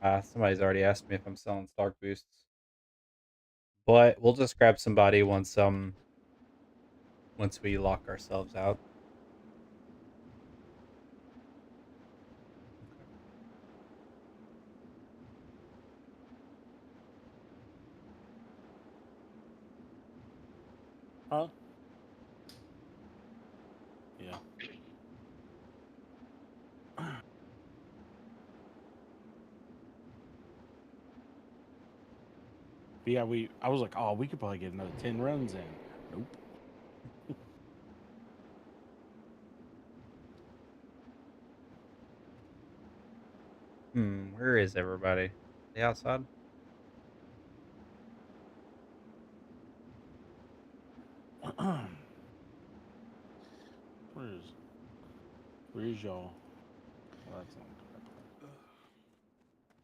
Somebody's already asked me if I'm selling Stark boosts, but we'll just grab somebody once we lock ourselves out. Okay. Huh? Yeah. But yeah, I was like, oh, we could probably get another 10 runs in. Nope. Where is everybody? They outside? Where's where's y'all? Well, that's not the right place.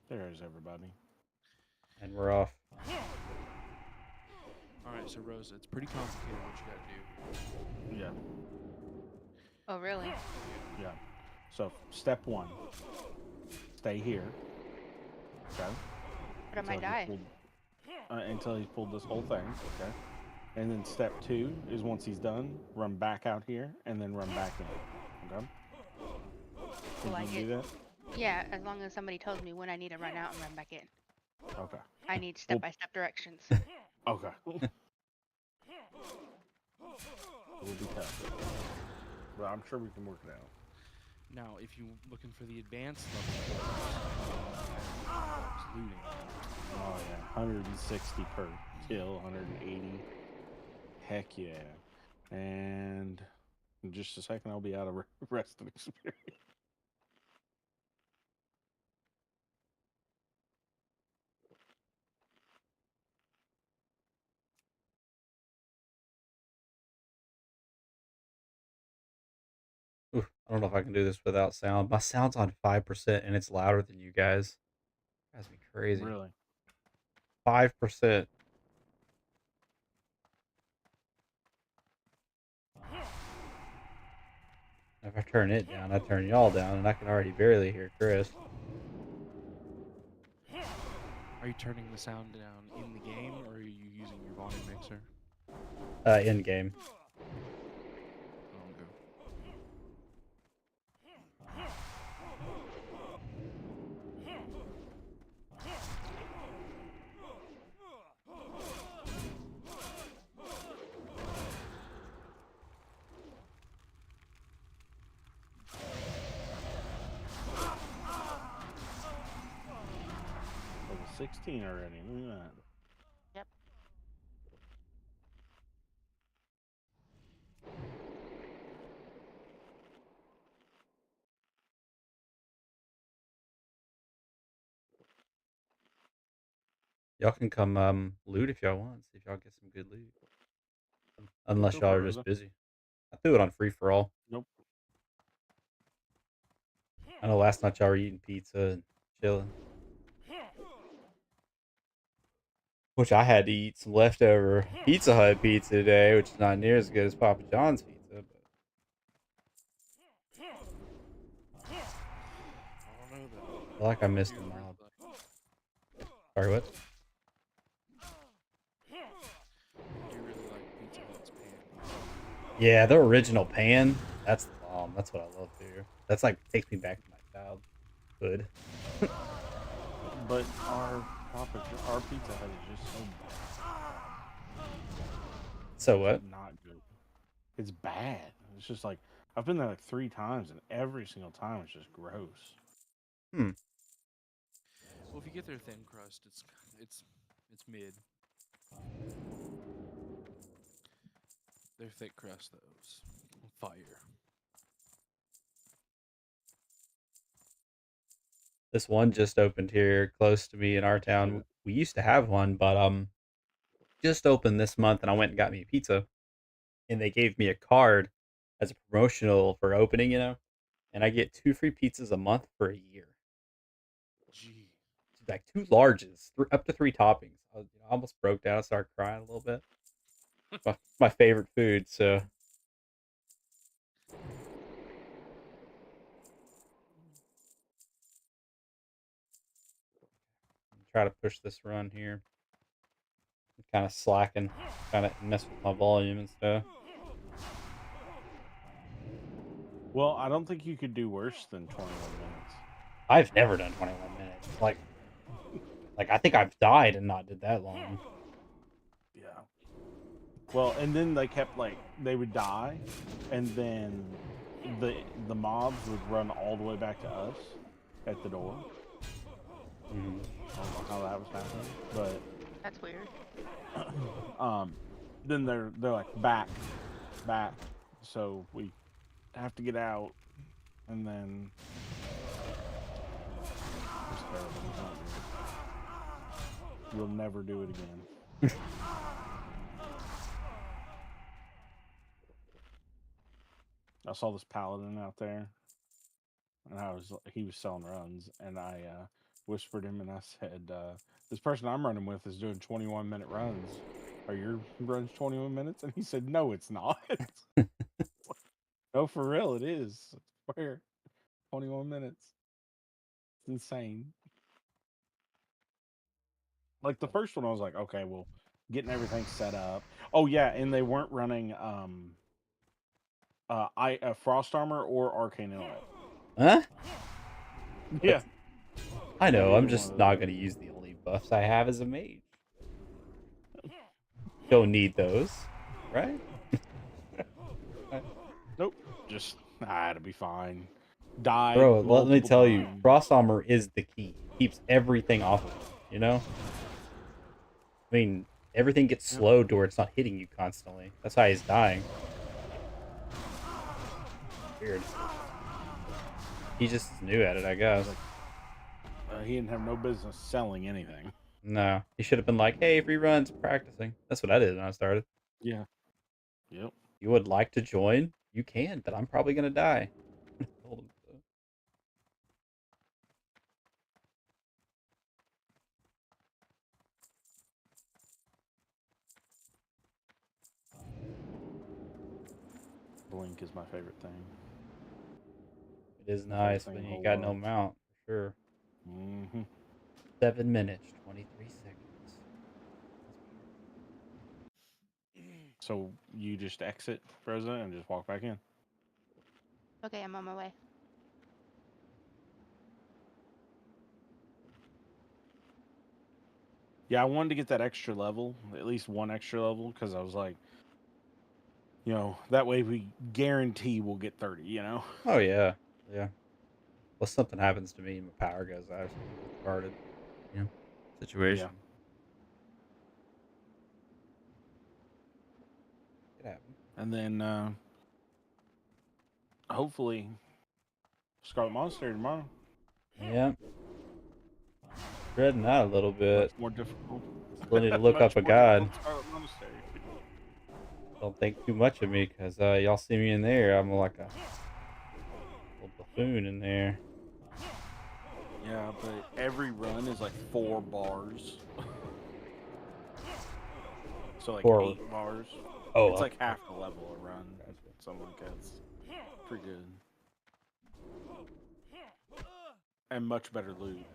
There's everybody. And we're off. All right, so Rosa, it's pretty complicated what you Yeah, Oh, really? yeah. So step one, stay here. Okay. But I might die. Until he's pulled this whole thing. Okay. And then step two is once he's done, run back out here and then run back in. Okay. Think Will you I can get? do that? Yeah, as long as somebody tells me when I need to run out and run back in. Okay. I need Well, step-by-step directions. okay. It will be tough, but I'm sure we can work it out. do. Now, if you're looking for the advanced level, it's looting. Oh yeah, 160 per kill, 180. Heck yeah. And in just a second, I'll be out of rest of experience. Oof, I don't know if I can do this without sound. My sound's on 5% and it's louder than you guys. That's me crazy. Really? 5%. If I turn it down, I turn y'all down, and I can already barely hear Chris. Are you turning the sound down in the game, or are you using your volume mixer? In game. Oh, okay. Level 16 already. Look at that. Yep. Y'all can come loot if y'all want. See if y'all get some good loot. Unless Go y'all for are it, just Rosa. busy. I threw it on free for all. Nope. I know last night y'all were eating pizza and chilling. Which I had to eat some leftover Pizza Hut pizza today, which is not near as good as Papa John's pizza, but I don't know though. I feel like I I missed do a really mob. like. Sorry, what? I do really like Pizza Hut's pan. Yeah, the original pan. That's the bomb. That's what I love here. That's like takes me back to my childhood. But our Pizza Hut is just so So it's what? not good. It's bad. It's just like I've been there like 3 times, and every single time it's just gross. Hmm. Well, if you get their thin crust, it's it's mid. Their thick crust though is fire. This one just opened here close to me in our See town. that? We used to have one, but just opened this month and I went and got me a pizza and they gave me a card as a promotional for opening, and I get 2 free pizzas a month for a year. Gee. It's like 2 larges, up to 3 toppings. I almost broke down. I started crying a little bit. My favorite food, so try to push this run here. I'm kind of slacking, kind of mess with my volume and stuff. Well, I don't think you could do worse than 21 minutes. I've never done 21 minutes. Like I think I've died and not did that long. Yeah. Well, and then they kept like they would die, and then the mobs would run all the way back to us at the door. Mhm. I don't know how that was happening, but That's weird. then they're like back, so we have to get out, and then it's terrible. It's not good. We'll never do it again. I saw this paladin out there, and he was selling runs, and I whispered him and I said, "This person I'm running with is doing 21-minute runs. Are your runs 21 minutes?" And he said, "No, it's not." No, for real, it is. I swear, 21 minutes. It's insane. Like the first one, I was like, okay, well, getting everything set up. Oh yeah, and they weren't running frost armor or arcane inlet. Huh? Yeah, I know. Yeah, I'm either just one of not those. going to use the only buffs I have as a mage. Don't need those, right? Nope. Just it'll be fine. Died Bro, let me multiple tell you, times. frost armor is the key. Keeps everything off of it, you know? I mean, everything gets Yep. slowed to where it's not hitting you constantly. That's why he's dying. Weird. He just is new at it, I guess. He didn't have no business selling anything. No, he should have been like, hey, free runs, practicing. That's what I did when I started. Yeah. Yep. You would like to join? You can, but I'm probably going to die. Told him so. Blink is my favorite thing. It is My favorite nice thing when in the you whole got no world. mount, for sure. Mm-hmm. 7 minutes, 23 seconds. So you just exit, Rosa, and just walk back in. Okay, I'm on my way. Yeah, I wanted to get that extra level, at least one extra level, because I was like, that way we guarantee we'll get 30, Oh, yeah. Yeah. Unless something happens to me and my power goes out, some retarded, situation. Yeah. It happen. And then hopefully Scarlet Monastery tomorrow. Yeah. Dreading that a little bit. Much more difficult. Still need to look Much up a more difficult god. than Scarlet Monastery. Don't think too much of me, because y'all see me in there, I'm like a little buffoon in there. Yeah, but every run is like 4 bars. So like 4. 8 bars. Oh, It's okay. like half the level a run. Gotcha. Something like that. It's pretty good. And much better loot.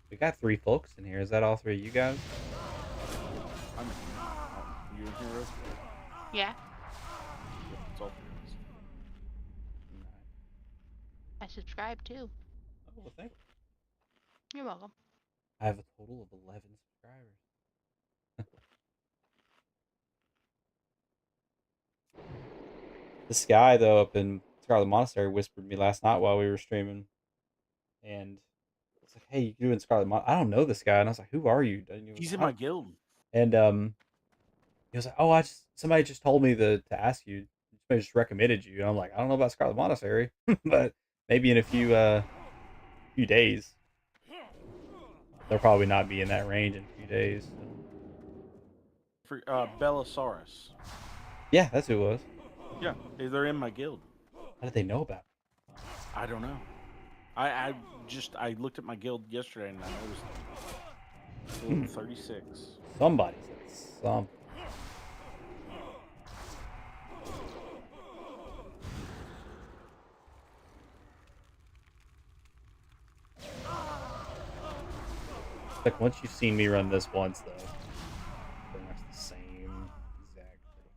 We got 3 folks in here. Is that all 3 of you guys? I'm in here. Oh, you in here, Rose? Yeah, It's all 3 of us. Nice. I subscribe too. Oh, well, thank you. You're welcome. I have a total of 11 subscribers. This guy, though, up in Scarlet Monastery whispered to me last night while we were streaming. And it's like, hey, you doing Scarlet Monastery? I don't know this guy. And I was like, who are you? And he was He's like, in my guild. And he was like, oh, somebody just told me to ask you. Somebody just recommended you. And I'm like, I don't know about Scarlet Monastery, but maybe in a few days. They'll probably not be in that range in a few days. So. For Bellasaurus. Yeah, that's who it was. Yeah, they're in my guild. How did they know about me? I don't know. I looked at my guild yesterday and I noticed level 36. Somebody said something. Like once you've seen me run this once, though, pretty much the same exact thing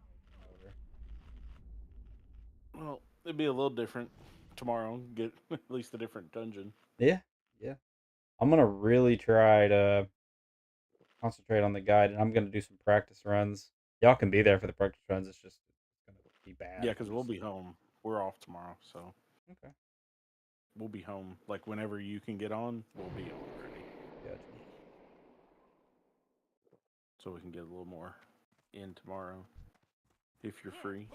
over and over. Well, it'd be a little different tomorrow. Get at least a different dungeon. Yeah, yeah. I'm gonna really try to concentrate on the guide, and I'm gonna do some practice runs. Y'all can be there for the practice runs. It's just it's gonna be bad. Yeah, if because I'm we'll just be home. We're off tomorrow, so okay. we'll be home. Like whenever you can get on, we'll be on already, Gotcha. so we can get a little more in tomorrow if you're free.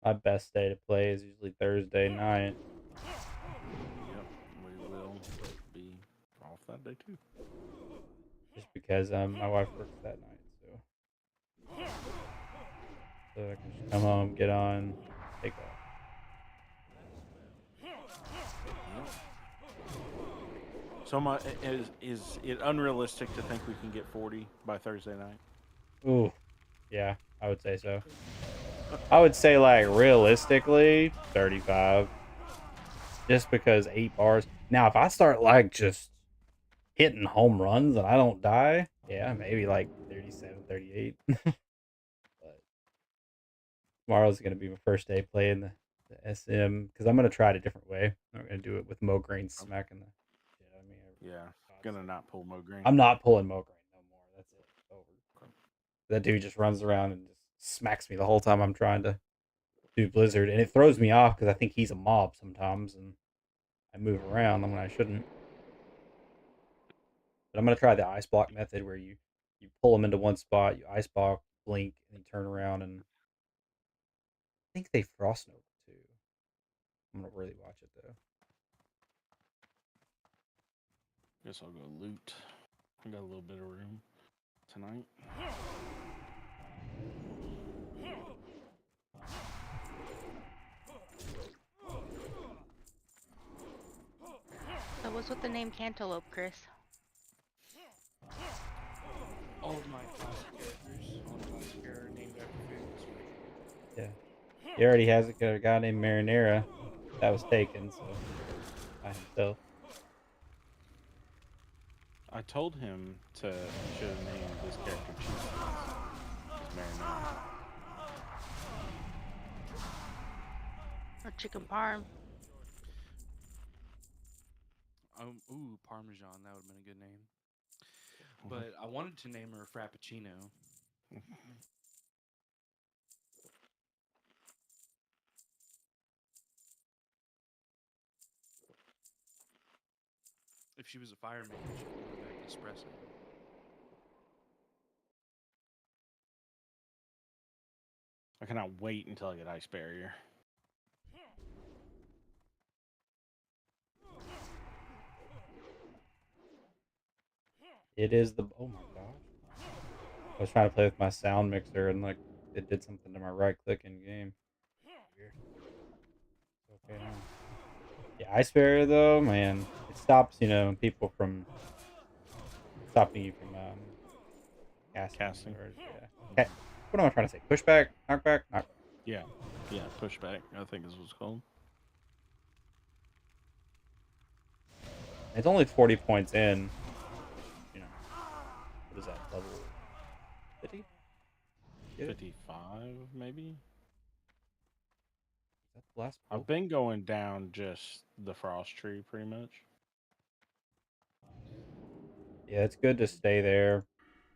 My best day to play is usually Thursday night. Yep, we will be off that day too. Just because my wife works that night, so I can just come home, get on, take off. So is it unrealistic to think we can get 40 by Thursday night? Ooh, yeah, I would say so. I would say like realistically 35, just because 8 bars. Now, if I start like just hitting home runs and I don't die, yeah, maybe like 37, 38. But tomorrow's gonna be my first day playing the SM because I'm gonna try it a different way. I'm not gonna do it with Mograine smacking the shit out of me. Yeah, gonna not pull Mogreen. I'm not pulling Mograine no more. That's it. It's over. That dude just runs around and just smacks me the whole time I'm trying to do Blizzard, and it throws me off because I think he's a mob sometimes, and I move around when I shouldn't. But I'm gonna try the ice block method where you pull them into one spot, you ice block, blink, and you turn around, and I think they frost nova too. I'm gonna really watch it though. Guess I'll go loot. I got a little bit of room tonight. So what's with the name Cantaloupe, Chris? All of my classic characters on classic are named after foods. Yeah, he already has a guy named Marinara that was taken, so by himself. I told him to should have named this character Cheese Marinara. Or chicken parm? Ooh, Parmesan. That would have been a good name. But I wanted to name her Frappuccino. If she was a fireman, she would have been espresso. I cannot wait until I get Ice Barrier. It is the oh my gosh! I was trying to play with my sound mixer and like it did something to my right click in game. Weird. It's okay now. Yeah, Ice Barrier though, man, it stops people from stopping you from casting. Or, yeah. What am I trying to say? Pushback, knockback, knockback. Yeah, pushback. I think is what it's called. It's only 40 points in. What is that level? 50? 55, maybe. Is that the last? I've been going down just the frost tree pretty much. Yeah, it's good to stay there.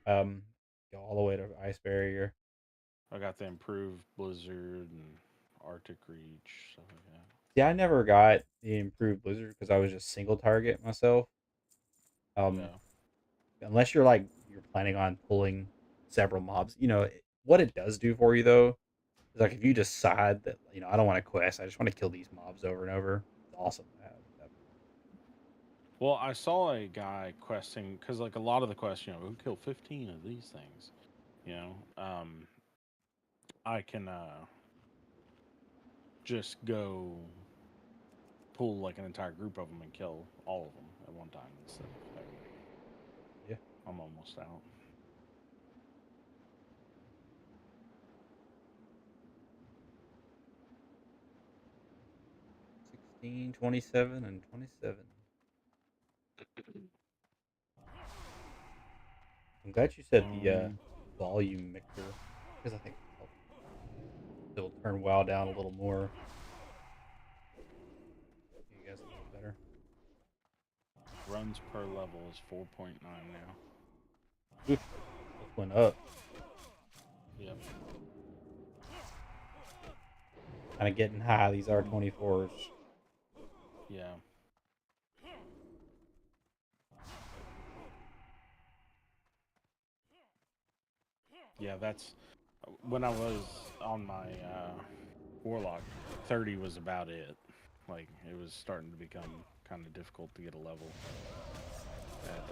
Go all the way to Ice Barrier. I got the improved blizzard and Arctic reach, stuff like that. See, I never got the improved Blizzard because I was just single target myself. Yeah. Unless you're planning on pulling several mobs. What it does do for you though is like if you decide that I don't want to quest, I just want to kill these mobs over and over. It's awesome to have that. Well, I saw a guy questing because like a lot of the quests, who killed 15 of these things. I can just go pull like an entire group of them and kill all of them at one time instead of everybody. Yeah. I'm almost out. 16, 27, and 27. I'm glad you said the Um, volume mixer because I think it'll turn WoW down a little more. You guys a little better. runs per level is 4.9 now. Oof, just went up. Yep. Kind of getting high. These R24s. Yeah. Yeah, that's when I was on my warlock. 30 was about it. Like it was starting to become kind of difficult to get a level at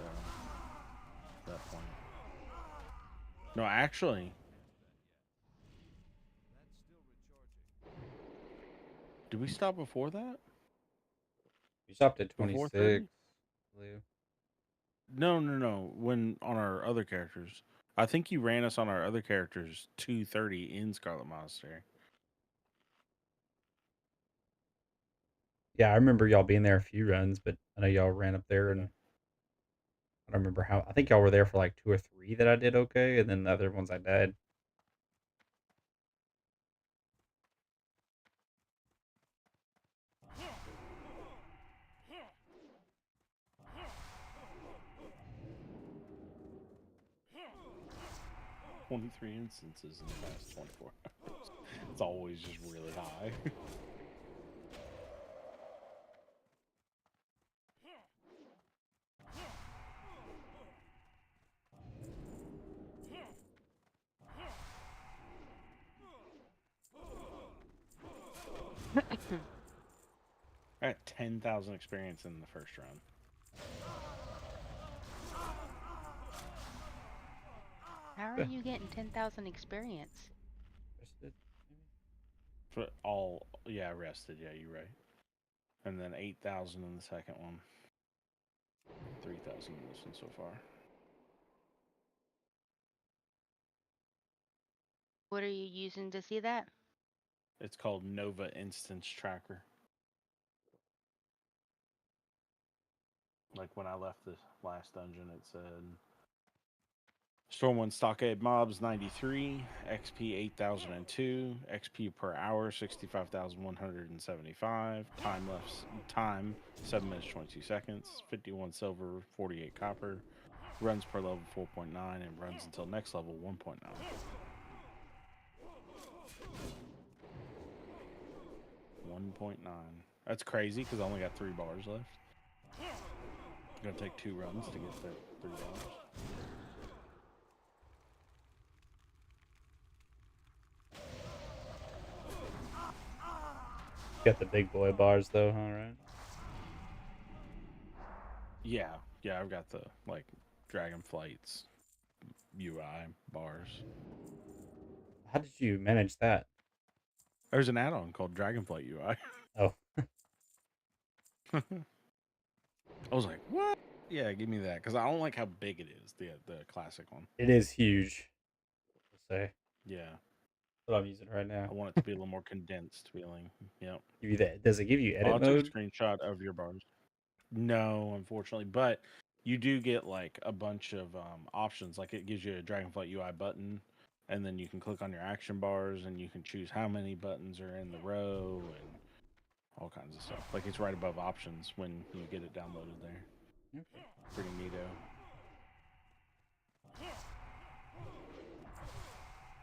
that point. No, actually, did we stop before that? You stopped at Before 26. 30? I believe. No, no, no. When on our other characters, I think you ran us on our other characters 230 in Scarlet Monastery. Yeah, I remember y'all being there a few runs, but I know y'all ran up there, Yeah. and I don't remember how. I think y'all were there for like 2 or 3 that I did okay, and then the other ones I died. "23 instances in the past 24 hours." It's always just really high. I got 10,000 experience in the first round. How are Yeah. you getting 10,000 experience? Rested, maybe? For all, yeah, rested. Yeah, you're right. And then 8,000 in the second one. 3,000 in this one so far. What are you using to see that? It's called Nova Instance Tracker. Like when I left the last dungeon, it said Storm 1 Stockade Mobs 93, XP 8002, XP per hour 65,175, time 7 minutes 22 seconds, 51 silver, 48 copper, runs per level 4.9, and runs until next level 1.9. 1.9. That's crazy because I only got 3 bars left. It's gonna take 2 runs to get the 3 bars. Got the big boy bars though, huh? Right? Yeah, yeah, I've got the like Dragonflight's UI bars. How did you manage that? There's an add-on called Dragonflight UI. Oh, I was like, what? Yeah, give me that because I don't like how big it is. The classic one. it is huge. I'll say. Yeah, That's what I'm using right now. I want it to be a little more condensed feeling. Yep. Give you that. Does it give you Oh, edit I took a mode? screenshot of your bars. No, unfortunately, but you do get like a bunch of options. Like it gives you a Dragonflight UI button, and then you can click on your action bars, and you can choose how many buttons are in the row and all kinds of stuff. Like it's right above options when you get it downloaded there. Okay. Pretty neato.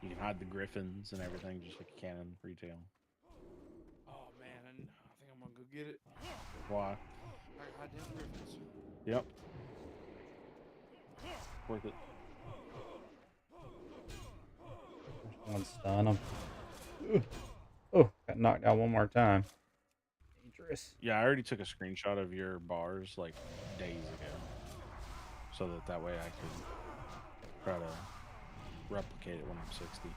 You can hide the griffins and everything just like you can in retail. Oh man, I think I'm gonna go get it. Why? I got damn griffins. Yep. Worth it. There's one stun. Oh, got knocked out one more time. Dangerous. Yeah, I already took a screenshot of your bars like days ago, so that way I could try to replicate it when I'm 60.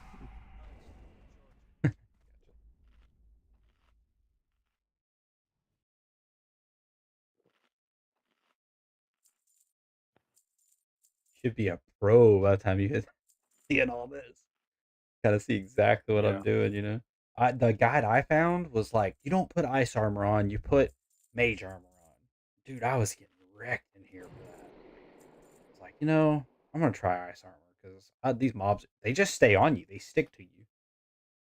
Should be a pro by the time you hit seeing all this. Gotta see exactly what Yeah. I'm doing, you know? The guide I found was like, you don't put ice armor on, you put mage armor on. Dude, I was getting wrecked in here for that. I was like, I'm gonna try ice armor because these mobs, they just stay on you. They stick to you.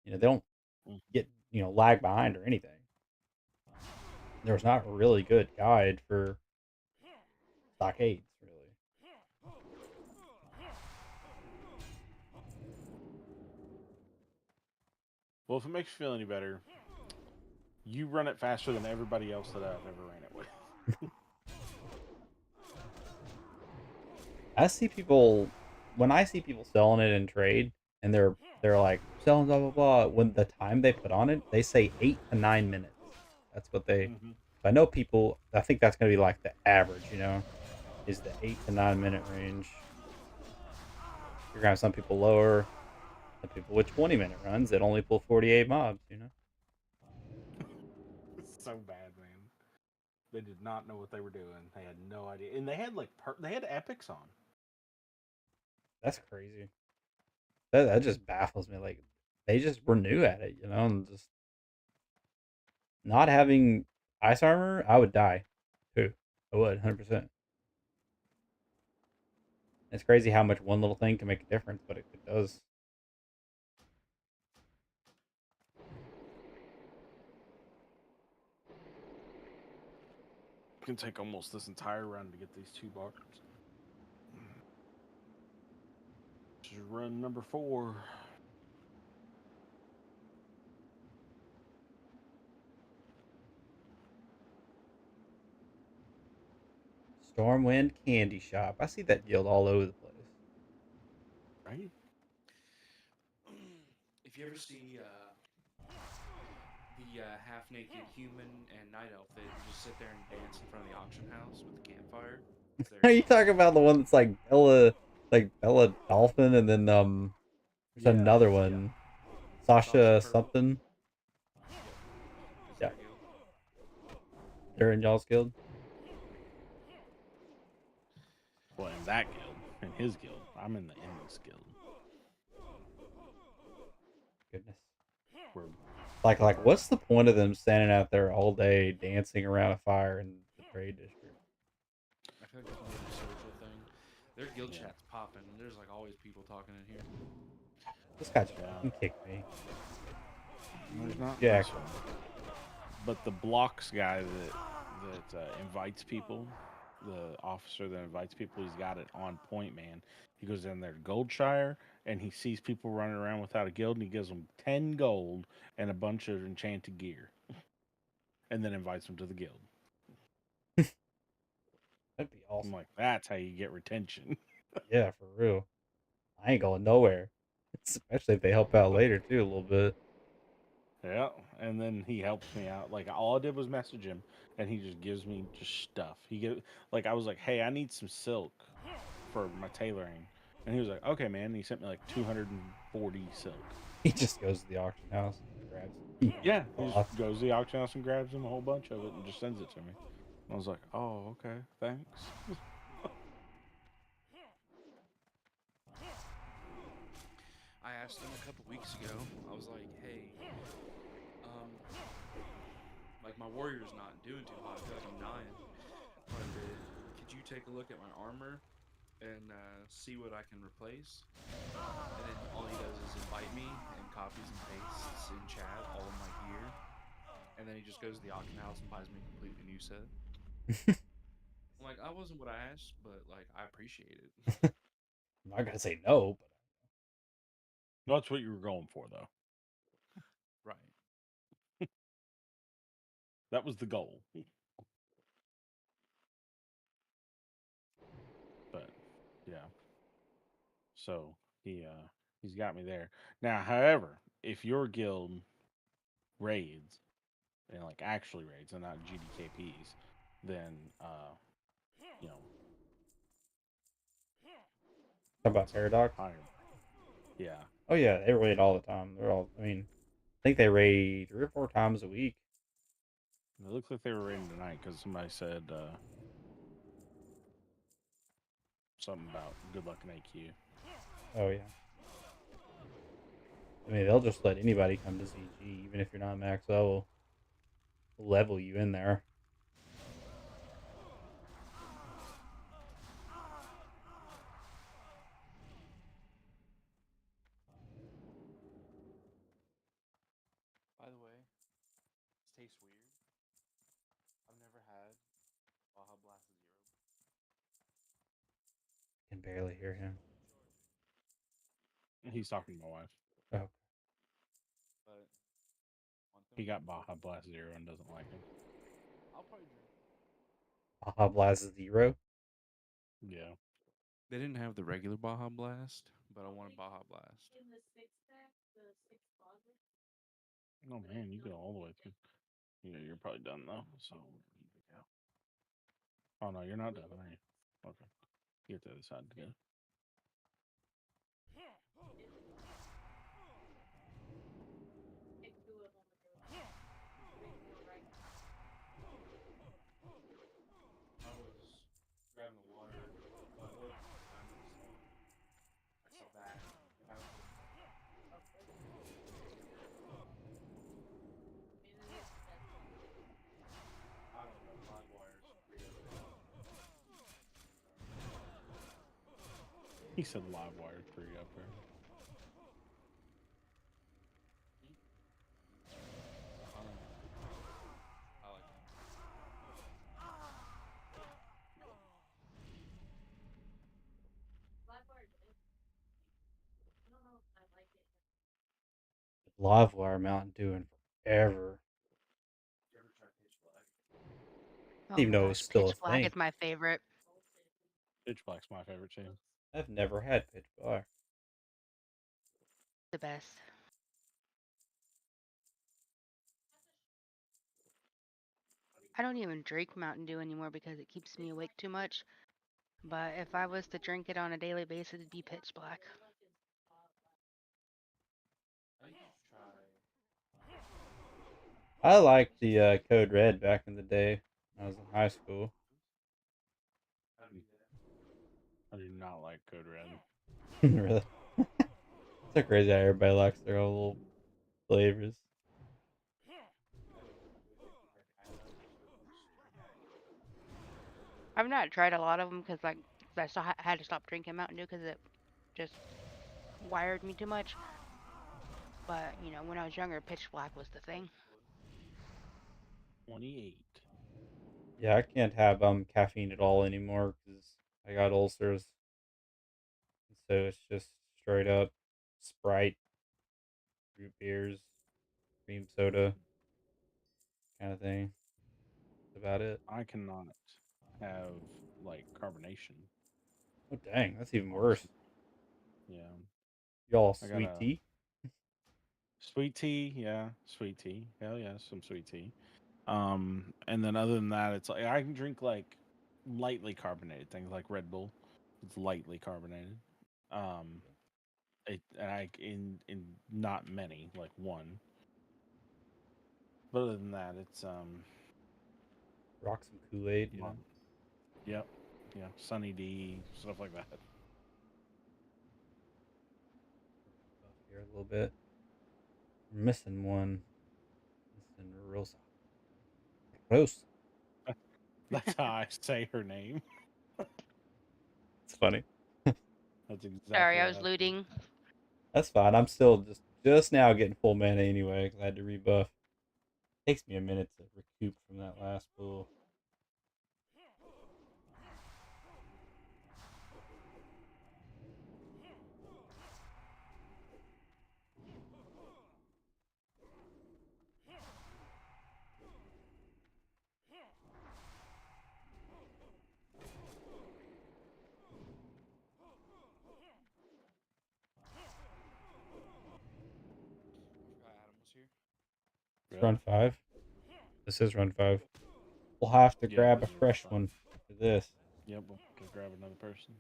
You know, they don't Mm. get, lag behind or anything. There's not a really good guide for stockades, really. Well, if it makes you feel any better, you run it faster than everybody else that I've ever ran it with. I see people when I see people selling it in trade, and they're like selling blah blah blah. When the time they put on it, they say 8 to 9 minutes. That's what they. Mm-hmm. I know people. I think that's gonna be like the average. Is the 8 to 9 minute range. You're gonna have some people lower, some people with 20-minute runs that only pull 48 mobs. It's so bad, man. They did not know what they were doing. They had no idea, and they had like they had epics on. That's crazy. That just baffles me. Like they just were new at it, and just not having ice armor, I would die too. I would 100%. It's crazy how much one little thing can make a difference, but it does. It can take almost this entire run to get these 2 bars. This is run number 4. Stormwind Candy Shop. I see that guild all over the place. Right? If you ever see the half-naked human and night elf that just sit there and dance in front of the auction house with the campfire, Are you talking about the one that's like Bella Dolphin, and then there's Yeah. another one, Sasha something. Yeah, they're in y'all's guild. Well, in that guild, in his guild, I'm in the endless guild. Goodness. Where Like, what's the point of them standing out there all day dancing around a fire in the trade district? I feel like it's more of a social thing. Their guild Yeah. chat's popping. There's like always people talking in here. This guy just fucking kicked me. there's not Yeah. this one. But the blocks guy that invites people, the officer that invites people, he's got it on point, man. He goes in there to Goldshire, and he sees people running around without a guild, and he gives them 10 gold and a bunch of enchanted gear, and then invites them to the guild. That'd be I'm awesome. like, that's how you get retention. Yeah, for real. I ain't going nowhere. Especially if they help out later too a little bit. Yeah, and then he helps me out. Like all I did was message him, and he just gives me just stuff. I was like, hey, I need some silk for my tailoring, and he was like, okay, man. And he sent me like 240 silk. He just goes to the auction house and grabs. Yeah, he Awesome. just goes to the auction house and grabs him a whole bunch of it and just sends it to me. And I was like, oh, okay, thanks. I asked him a couple weeks ago. I was like, "Hey, like my warrior's not doing too hot. I feel like I'm dying. But could you take a look at my armor and see what I can replace?" And then all he does is invite me and copies and pastes in chat all of my gear. And then he just goes to the auction house and buys me a completely new set. I'm like, I wasn't what I asked, but like I appreciate it. I'm not gonna say no, but That's what you were going for, though. Right. That was the goal. But yeah, so he's got me there now. However, if your guild raids and like actually raids and not GDKPs, then you know, talk about it's a Paradox. higher. Yeah, Oh yeah, they raid all the time. They're all. I mean, I think they raid 3 or 4 times a week. it looks like they were raiding tonight because somebody said something about good luck in AQ. Oh yeah. I mean, they'll just let anybody come to ZG, even if you're not max level. Level you in there. tastes weird. I've never had Baja Blast Zero. Can barely hear him. He's talking to my wife. Oh, But want them? He got Baja Blast Zero and doesn't like it. I'll probably drink it. Baja Blast Zero. Yeah. They didn't have the regular Baja Blast, but I wanted Baja Blast. Oh man, you go all the way through. Yeah, you're probably done though. So. Yeah. Oh no, you're not done, are you? Okay. You get to the other side to go. I was grabbing the water, but I looked and I saw that. And I was I don't know, live wires free up there. He said live wire 3 up there. I like that. Livewire Mountain Dew in forever. You ever try pitch black? Oh Didn't even my know it was gosh, still a Pitch Black thing. is my favorite. Pitch Black's my favorite too. I've never had Pitch Black. The best. I don't even drink Mountain Dew anymore because it keeps me awake too much. But if I was to drink it on a daily basis, it'd be Pitch Black. I think you should try. I liked the Code Red back in the day when I was in high school. How do you do that? I do not like Code Red. Really? It's so crazy how everybody likes their own little flavors. I've not tried a lot of them because like I still had to stop drinking Mountain Dew because it just wired me too much. But you know, when I was younger, Pitch Black was the thing. 28. Yeah, I can't have caffeine at all anymore because I got ulcers. So it's just straight up Sprite, root beers, cream soda kind of thing. That's about it. I cannot have like carbonation. Oh dang, that's even on worse. some- Yeah. Y'all I sweet got a tea? sweet tea, yeah, sweet tea. Hell yeah, some sweet tea. And then other than that, it's like I can drink like lightly carbonated things like Red Bull. It's lightly carbonated. Um, and I in not many, like one. But other than that, it's Rock some Kool-Aid, you know? mom. Yep, yeah, Sunny D, stuff like that. Up here a little bit. We're missing one. Missing Rosa. Rosa. That's how I say her name. It's funny. That's Sorry, exactly I how was I say it. looting. That's fine. I'm still just now getting full mana anyway because I had to rebuff. Takes me a minute to recoup from that last pull. I forgot Adam was here. It's Really? run 5. This is run 5. We'll have to Yeah, grab a this is fresh fun. one for this. Yep, we'll go grab another person.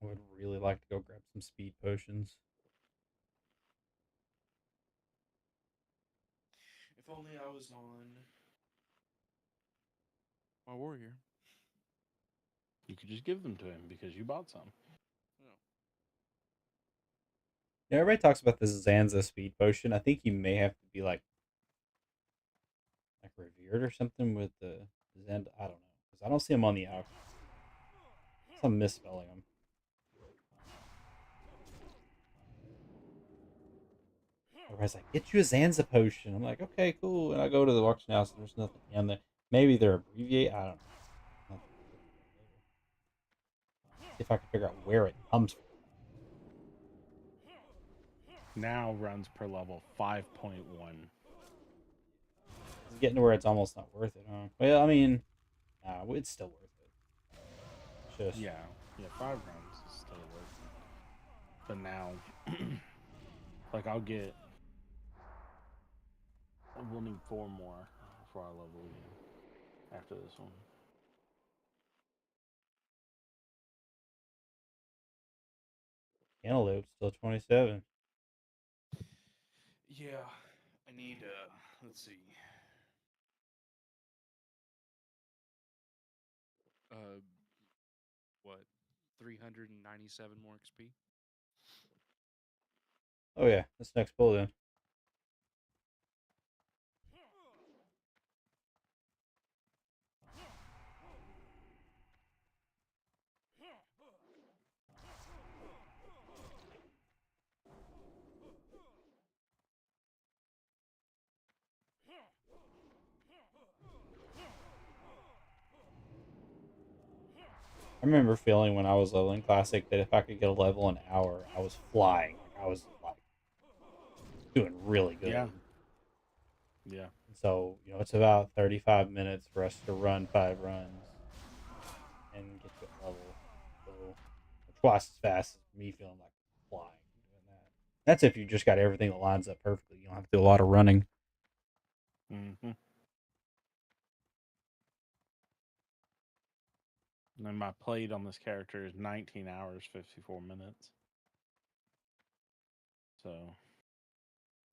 I would really like to go grab some speed potions. If only I was on my warrior. You could just give them to him because you bought some. No. Yeah, everybody talks about this Zanza speed potion. I think you may have to be like revered or something with the Zend. I don't know because I don't see him on the out. I'm misspelling him. Everybody's like, get you a Zanza potion. I'm like, okay, cool. And I go to the auction house and there's nothing in there. Maybe they're abbreviate. I don't know. See if I can figure out where it comes from. Now runs per level 5.1. It's getting to where it's almost not worth it, huh? Well, I mean, nah, it's still worth it. Just Yeah, 5 runs is still worth it. But now, like we'll need 4 more for our level again after this one. Cantaloupe still 27. Yeah, I need. Let's see. What? 397 more XP. Oh yeah, that's next pull then. I remember feeling when I was leveling Classic that if I could get a level an hour, I was flying. Like I was like doing really good. Yeah. Yeah. So, it's about 35 minutes for us to run 5 runs and get to a level. So, twice as fast as me feeling like flying doing that. That's if you just got everything that lines up perfectly. You don't have to do a lot of running. Mm-hmm. And my played on this character is 19 hours, 54 minutes. So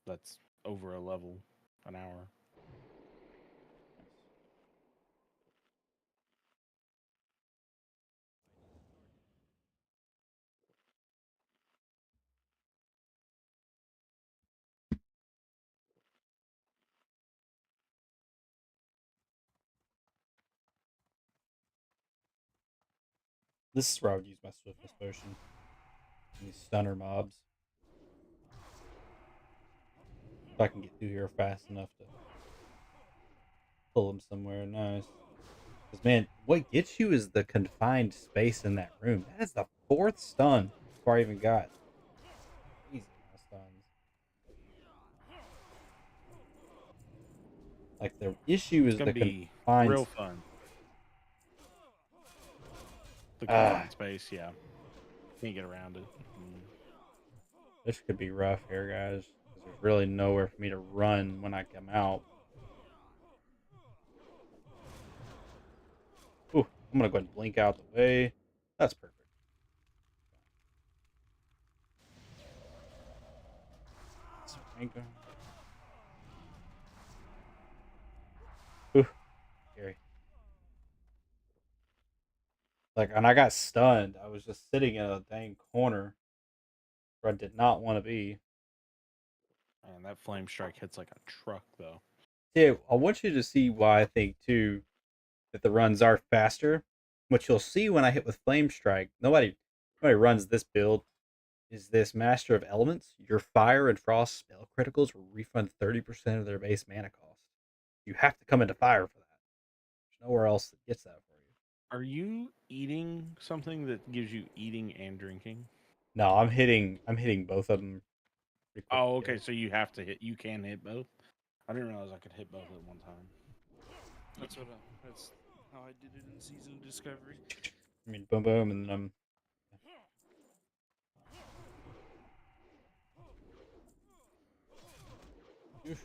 that's over a level an hour. This is where I would use my swiftness potion. These stunner mobs. If I can get through here fast enough to pull them somewhere nice. Because, man, what gets you is the confined space in that room. That is the 4th stun before I even got crazy amount of stuns. Like, the issue It's is gonna the be confined. real fun. The confined space, yeah. Can't get around it. This could be rough here, guys. Because there's really nowhere for me to run when I come out. Ooh, I'm going to go ahead and blink out the way. That's perfect. Ooh, scary. Like, and I got stunned. I was just sitting in a dang corner where I did not want to be. And that flame strike hits like a truck, though. Yeah, I want you to see why I think, too, that the runs are faster. What you'll see when I hit with Flame Strike, nobody runs this build, is this Master of Elements. Your Fire and Frost spell criticals will refund 30% of their base mana cost. You have to come into Fire for that. There's nowhere else that gets that for you. Are you eating something that gives you eating and drinking? No, I'm hitting both of them. Oh, okay. So you have to hit. You can hit both. I didn't realize I could hit both at one time. That's how I did it in Season of Discovery. I mean, boom, boom, and then I'm. Oof.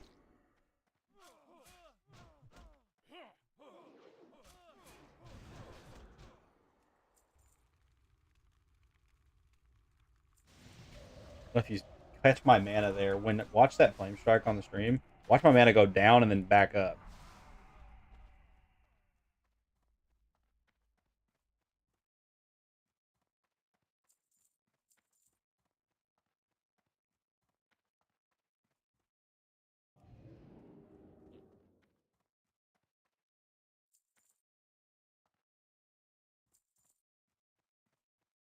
If you catch my mana there, watch that flame strike on the stream. Watch my mana go down and then back up.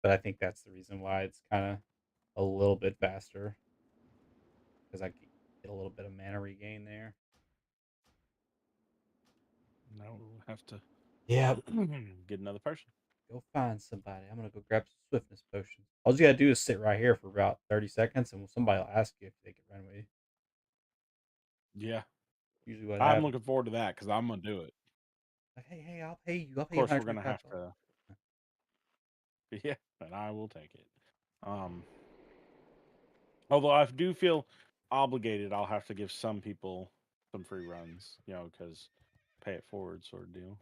but I think that's the reason why it's kind of a little bit faster because I get a little bit of mana regain there. Now we'll have to Yeah, get another person. go find somebody. I'm gonna go grab some swiftness potions. All you gotta do is sit right here for about 30 seconds, and somebody will ask you if they can run with you. Yeah, Usually, what I'm happens? looking forward to that because I'm gonna do it. Like, hey, I'll pay you. I'll Of pay you course, we're gonna 125 have bucks. to. Yeah, and I will take it. Um, although I do feel obligated, I'll have to give some people some free runs, because pay it forward sort of deal.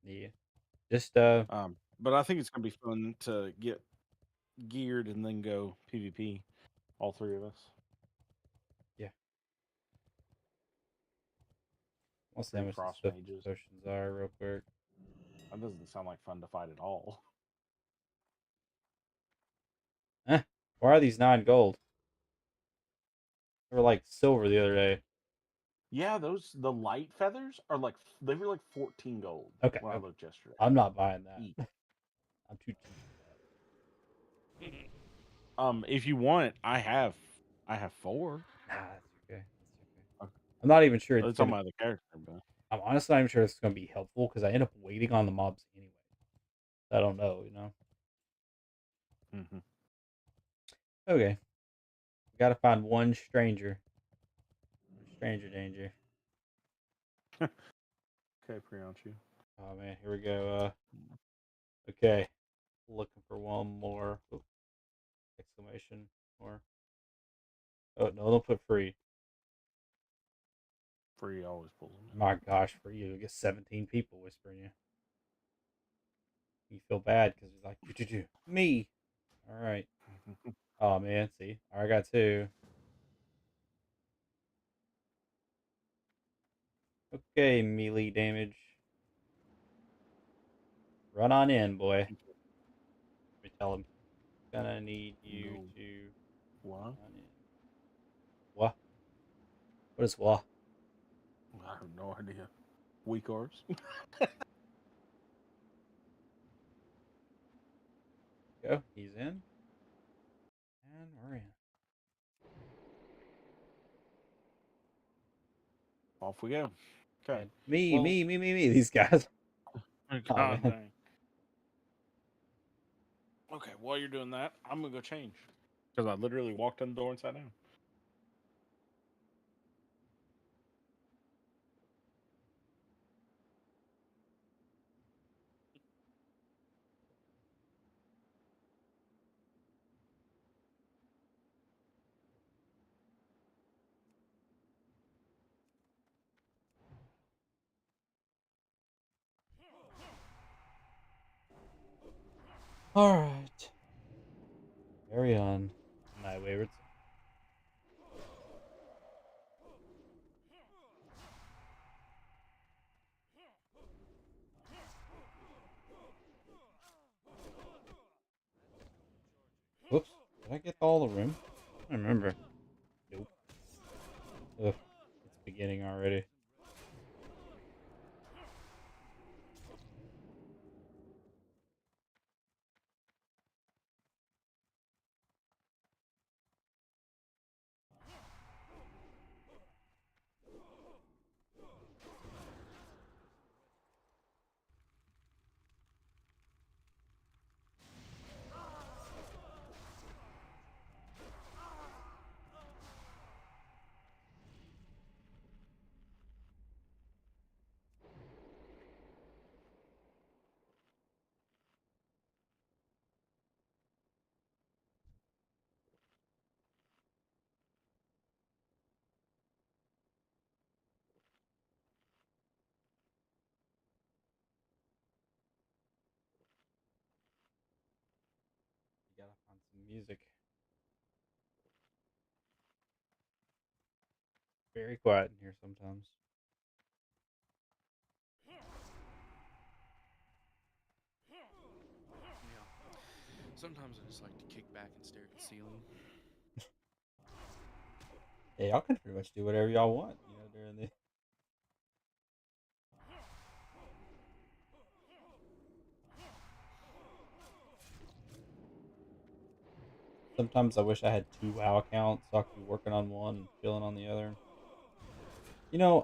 Yeah, just But I think it's gonna be fun to get geared and then go PvP, all three of us. yeah. I'll see how Three much the cross swiftness mages. potions are real quick. That doesn't sound like fun to fight at all. Why are these 9 gold? They were like silver the other day. Yeah, the light feathers are they were like 14 gold Okay, when I okay. looked yesterday. I'm not buying that. Each. I'm too cheap for If you want, I have 4. that. Nah, that's okay. That's okay. Okay. I'm not even sure it's It's on gonna. my other character, but I'm honestly not even sure it's gonna be helpful because I end up waiting on the mobs anyway. I don't know, hmm Okay, we gotta find one stranger. Stranger danger. okay, Priyanchu. Oh man, here we go. Okay, looking for one more. Oop, exclamation more. Oh no, don't put free. Free always pulls them My gosh, for you, get 17 people whispering you. You feel bad because it's like me. All right. in. Oh man, see, I got 2. Okay, melee damage. Run on in, boy. Let me tell him. Gonna need you No. to What? run in. What? What is what? I have no idea. Weak oars. Go. He's in. And we're in. Off we go. Okay. And me, Well, me, me, me, me. These guys. Oh God man. dang. Okay, while you're doing that, I'm gonna go change because I literally walked in the door and sat down. All right. Carry on, my wayward son. Whoops. Did I get all the room? I don't remember. Nope. Ugh. It's beginning already. You gotta find some music. Very quiet in here sometimes. Yeah. Sometimes I just like to kick back and stare at the ceiling. Yeah, y'all can pretty much do whatever y'all want, during the. Sometimes I wish I had two WoW accounts so I could be working on one and chilling on the other.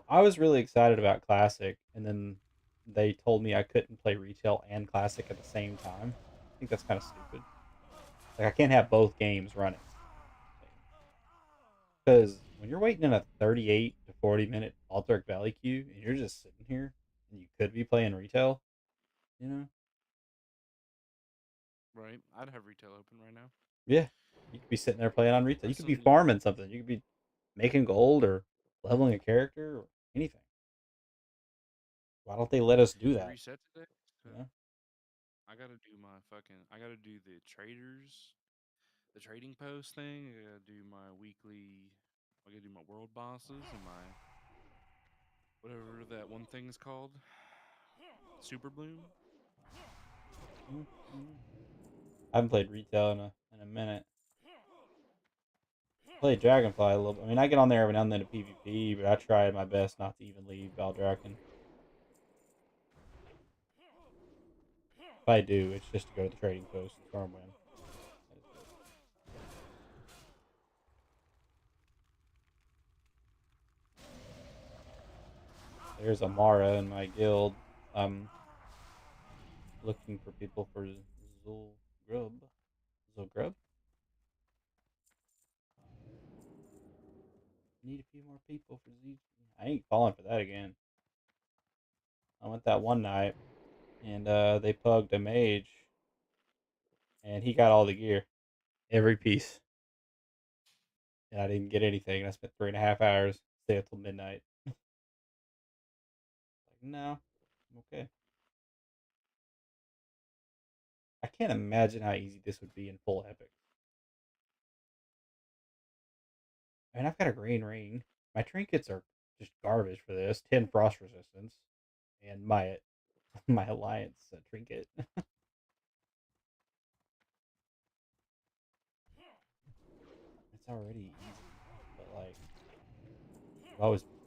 I was really excited about Classic, and then they told me I couldn't play retail and Classic at the same time. I think that's kind of stupid. Like I can't have both games running. Because when you're waiting in a 38 to 40-minute Alteric Valley queue and you're just sitting here and you could be playing retail, you know? Right? I'd have retail open right now. Yeah. You could be sitting there playing on retail. I You could still be need. farming something. You could be making gold or leveling a character or anything. Why don't they let us do It that? reset today. So You know? I gotta do my fucking. I gotta do the traders, the trading post thing. I gotta do my weekly. I gotta do my world bosses and my whatever that one thing is called. Super bloom. Mm. I haven't played retail in a minute. Played Dragonfly a little bit. I mean, I get on there every now and then to PvP, but I try my best not to even leave Valdrakken. If I do, it's just to go to the trading post and farm win. That is it. There's Amara in my guild. I'm looking for people for Zulgrub. Zulgrub? Need a few more people for Z. I ain't falling for that again. I went that one night, and they pugged a mage, and he got all the gear, every piece, and I didn't get anything. And I spent 3.5 hours, stay up till midnight. Like, no, I'm okay. I can't imagine how easy this would be in full epic. I mean, I've got a green ring. My trinkets are just garbage for this. 10 frost resistance, and my my alliance trinket. It's already easy, but like it would always be easier.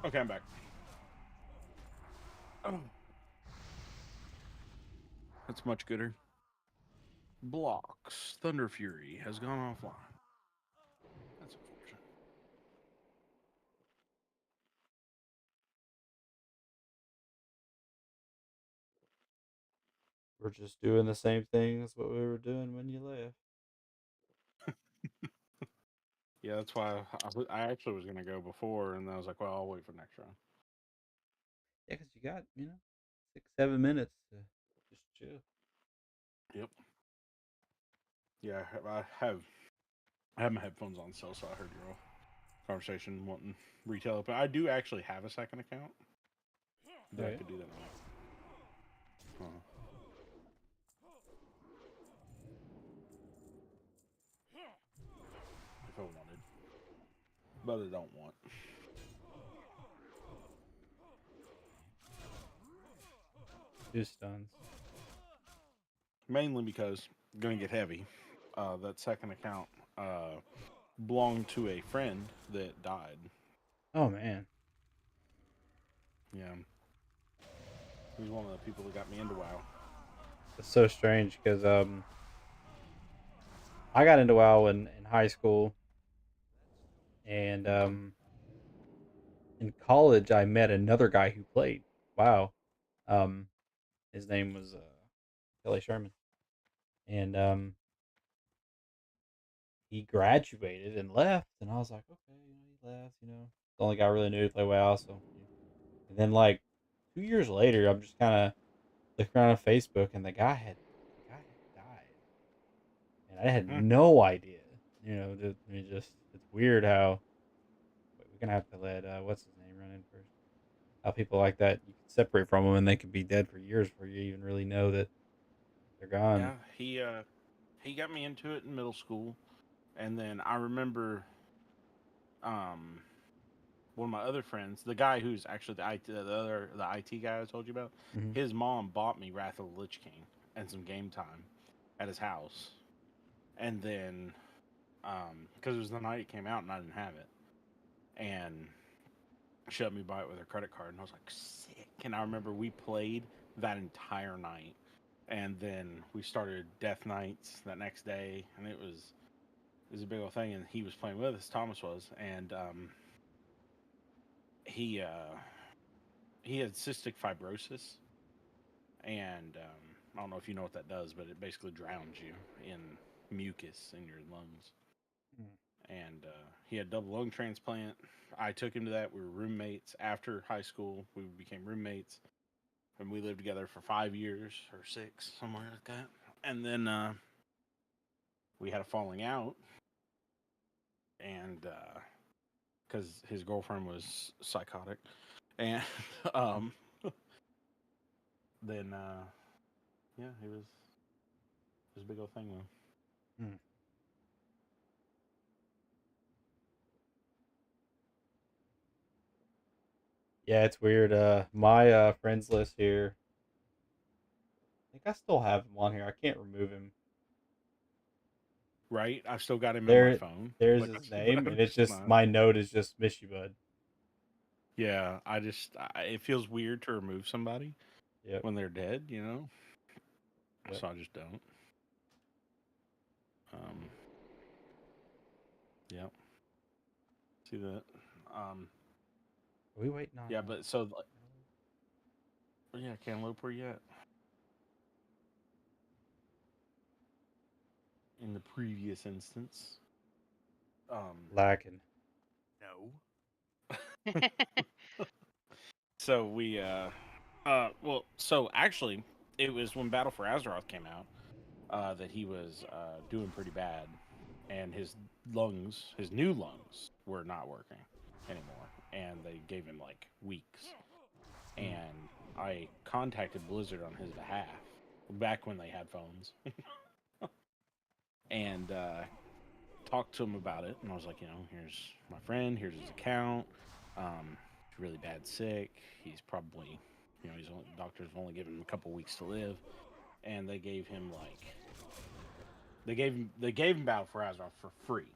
Okay, I'm back. Oh, that's much gooder. Blocks. Thunder Fury has gone offline. That's unfortunate. We're just doing the same thing as what we were doing when you left. Yeah, that's why I actually was going to go before, and then I was like, well, I'll wait for next round. Yeah, because you got 6-7 minutes to just chill. Yep. Yeah, I have my headphones on still, so I heard your conversation wanting retail open. I do actually have a second account that Oh I yeah. could do that on. If I wanted, but I don't want. Two stuns. Mainly because I'm gonna get heavy. That second account belonged to a friend that died. Oh man, Yeah, he's one of the people that got me into WoW. that's so strange because I got into WoW in high school, and Okay. in college I met another guy who played WoW. Um, his name was Kelly Sherman, and he graduated and left, and I was like, okay, he left. The only guy I really knew to play WoW. So, and then like 2 years later, I'm just kind of looking around on Facebook, and the guy had died, and I had Hmm. no idea. It's weird how we're gonna have to let what's his name run in first. How people like that you can separate from them, and they can be dead for years before you even really know that they're gone. Yeah, he got me into it in middle school, and then I remember one of my other friends, the guy who's actually the IT guy I told you about, Mhm. his mom bought me Wrath of the Lich King and some game time at his house, and then because it was the night it came out and I didn't have it, and she let me buy it with her credit card, and I was like, sick. And I remember we played that entire night, and then we started Death Knights that next day, and it was a big old thing. And he was playing with us, Thomas was, and he he had cystic fibrosis, and I don't know if you know what that does, but it basically drowns you in mucus in your lungs. Mm. And he had double lung transplant. I took him to that. We were roommates after high school. We became roommates, and we lived together for 5 years or 6, somewhere like that. And then we had a falling out, and because his girlfriend was psychotic, and um, then yeah, it was a big old thing though. Mm. Yeah, it's weird. My friends list here. I think I still have him on here. I can't remove him. Right? I've still got him in my There, phone, there's but his but name, I'm and it's just just not. my note is just Mishy Bud. Yeah, it feels weird to remove somebody Yep, when they're dead, you know. yep. So I just don't. Yep. See that? Um, Are we waiting on? yeah, but so yeah, Cantaloupe, where you at? In the previous instance, Lacking. no. So we well, so actually, it was when Battle for Azeroth came out that he was doing pretty bad, and his new lungs, were not working anymore, and they gave him like weeks. Mm. And I contacted Blizzard on his behalf back when they had phones, and talked to him about it. And I was like, here's my friend, here's his account. He's really bad sick. He's probably, doctors have only given him a couple weeks to live, and they gave him Battle for Azeroth for free,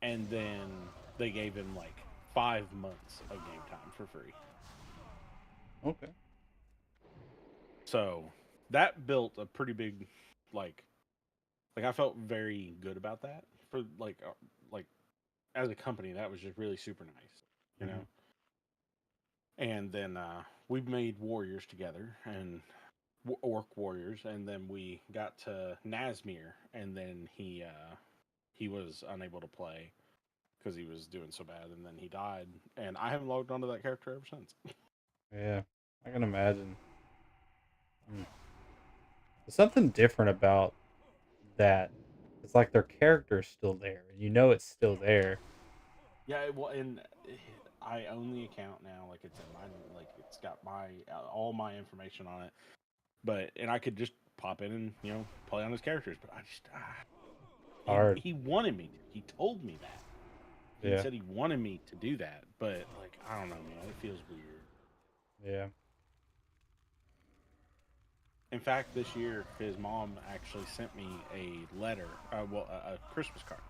and then they gave him like 5 months of game time for free. Okay. So that built a pretty big, like I felt very good about that for like as a company. That was just really super nice, you Mm-hmm. know. And then we made warriors together and orc warriors, and then we got to Nazmir, and then he was unable to play because he was doing so bad, and then he died, and I haven't logged onto that character ever since. Yeah, I can imagine. Mm. There's something different about that. It's like their character's still there, and you know it's still there. Yeah, well, and I own the account now. Like it's in my it's got my all my information on it. But and I could just pop in and play on his characters. But I just Hard. he wanted me to. He told me that. He Yeah, said he wanted me to do that. But like I don't know, man. It feels weird. yeah. In fact, this year his mom actually sent me a letter. A Christmas card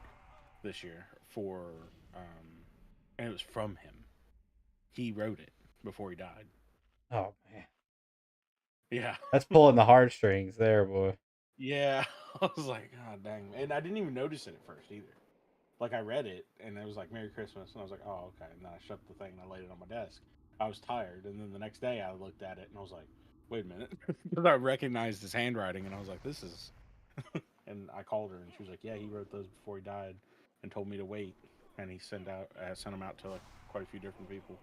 this year for and it was from him. He wrote it before he died. Oh man, Yeah. that's pulling the heartstrings there, boy. Yeah, I was like, God dang. And I didn't even notice it at first either. Like, I read it, and it was like, Merry Christmas. And I was like, oh, okay. And then I shut the thing, and I laid it on my desk. I was tired. And then the next day, I looked at it, and I was like, wait a minute. Because I recognized his handwriting, and I was like, this is. And I called her, and she was like, yeah, he wrote those before he died and told me to wait. And he sent them out to like quite a few different people.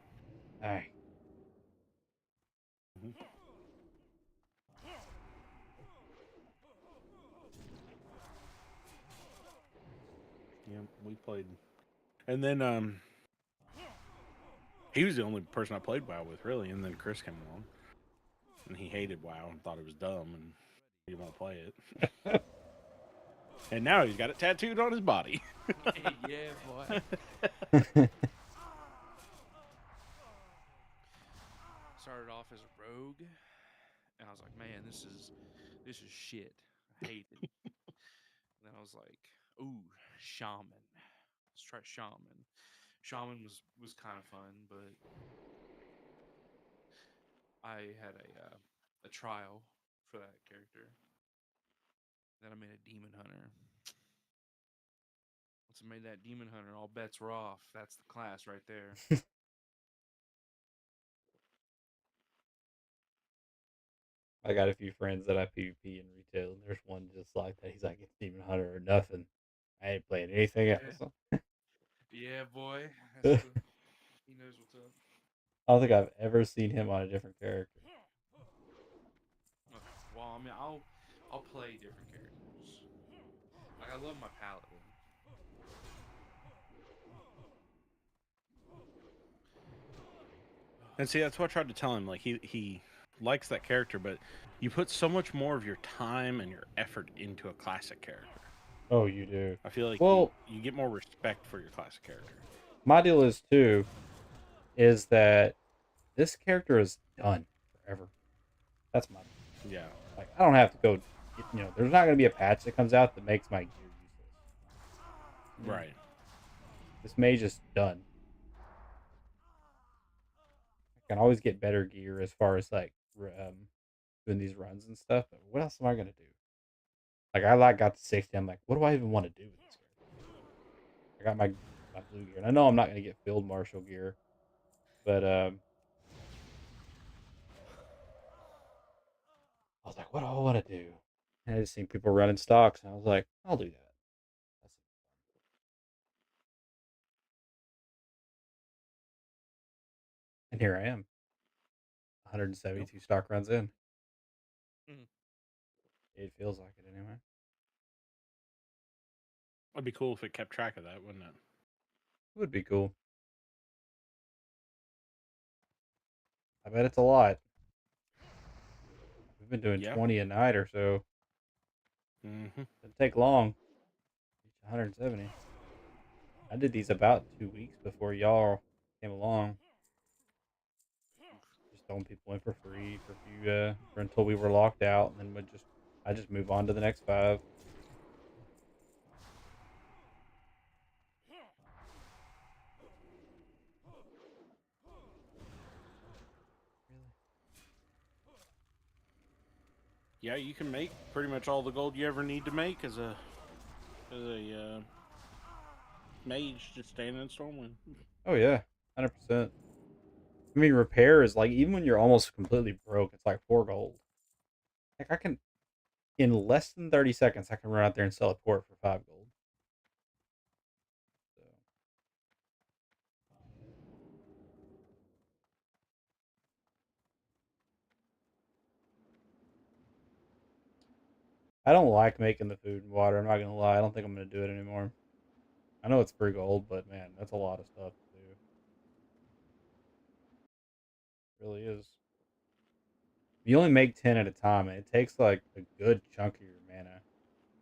Dang. Mm-hmm. Yeah, we played. And then he was the only person I played WoW with, really. And then Chris came along, and he hated WoW and thought it was dumb, and he didn't want to play it. And now he's got it tattooed on his body. Yeah, boy. Started off as a rogue, and I was like, man, this is shit. I hate it. And then I was like, ooh, shaman. Let's try shaman. Shaman was kind of fun, but I had a trial for that character. Then I made a demon hunter. Once I made that demon hunter, all bets were off. That's the class right there. I got a few friends that I PvP in retail, and there's one just like that. He's like, it's Demon Hunter or nothing. I ain't playing anything Yeah, else. yeah, boy. I He knows what's up. don't think I've ever seen him on a different character. Okay. Well, I mean, I'll play different characters. Like I love my paladin. And see, that's what I tried to tell him. Like he likes that character, but you put so much more of your time and your effort into a classic character. Oh, you do. I feel like Well, you get more respect for your classic character. my deal is too, is that this character is done forever. That's my deal. Yeah. Like, I don't have to go, there's not going to be a patch that comes out that makes my gear useless. Right. This mage is done. I can always get better gear as far as like doing these runs and stuff. But what else am I gonna do? Like I got to 60. I'm like, what do I even want to do with this character? I got my blue gear, and I know I'm not gonna get field marshal gear, but I was like, what do I want to do? And I just seen people running stocks, and I was like, I'll do that. That's And here I am, 172 stock runs in. Mhm. It feels like it anyway. It'd be cool if it kept track of that, wouldn't it? It would be cool. I bet it's a lot. We've been doing 20 a night or so. Mm-hmm. Doesn't take long. Reach 170. I did these about 2 weeks before y'all came along. Just throwing people in for free for a few for until we were locked out, and then I just move on to the next 5. Really? Yeah, you can make pretty much all the gold you ever need to make as a mage just standing in Stormwind. Oh yeah, 100%. I mean, repair is like even when you're almost completely broke, it's like 4 gold. Like I can in less than 30 seconds, I can run out there and sell a port for 5 gold. So I don't like making the food and water. I'm not gonna lie. I don't think I'm gonna do it anymore. I know it's 3 gold, but man, that's a lot of stuff to do. It really is. You only make 10 at a time, and it takes like a good chunk of your mana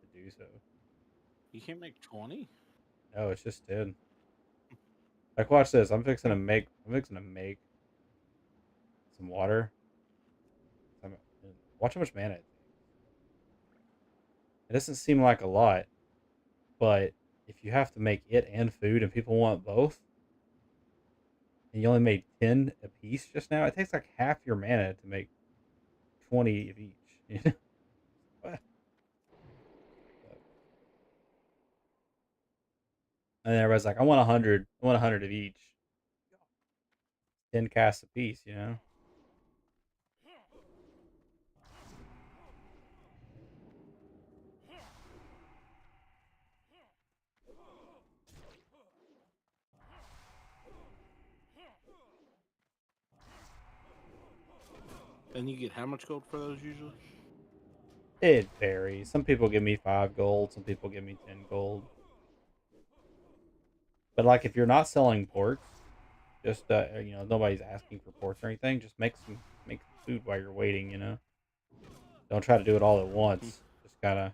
to do so. You can't make 20? No, it's just 10. Like, watch this. I'm fixing to make some water. Watch how much mana it takes. It doesn't seem like a lot, but if you have to make it and food, and people want both, and you only made 10 a piece just now, it takes like half your mana to make 20 of each. What? And then everybody's like, I want 100. I want 100 of each. 10 casts a piece. And you get how much gold for those usually? It varies. Some people give me 5 gold. Some people give me 10 gold. But like, if you're not selling ports, just nobody's asking for ports or anything. Just make food while you're waiting. Don't try to do it all at once. Just gotta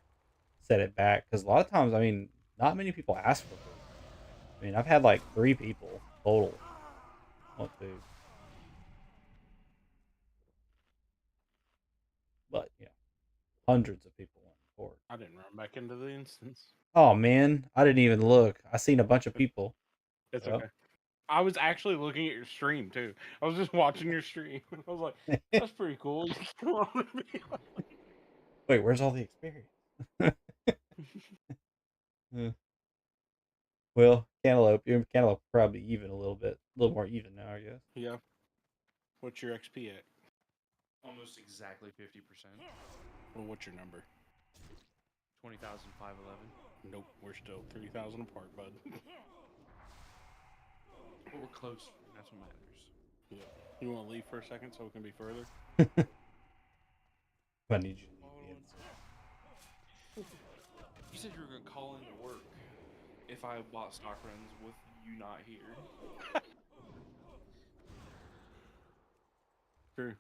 set it back because a lot of times, I mean, not many people ask for food. I mean, I've had like 3 people total want food, but hundreds of people want pork. I didn't run back into the instance. Oh man, I didn't even look. I seen a bunch of people. It's So. okay. I was actually looking at your stream too. I was just watching your stream. I was like, that's pretty cool. Come on, Wait, where's all the experience? Uh, well, your cantaloupe probably even a little bit, a little more even now, I guess. Yeah. What's your XP at? Almost exactly 50%. Well, what's your number? 20,511. Nope, we're still 3,000 apart, bud. But we're close. That's what matters. Yeah. You want to leave for a second so we can be further? I need you to leave the insert. You said you were gonna call into work if I bought stock runs with you not here. Sure.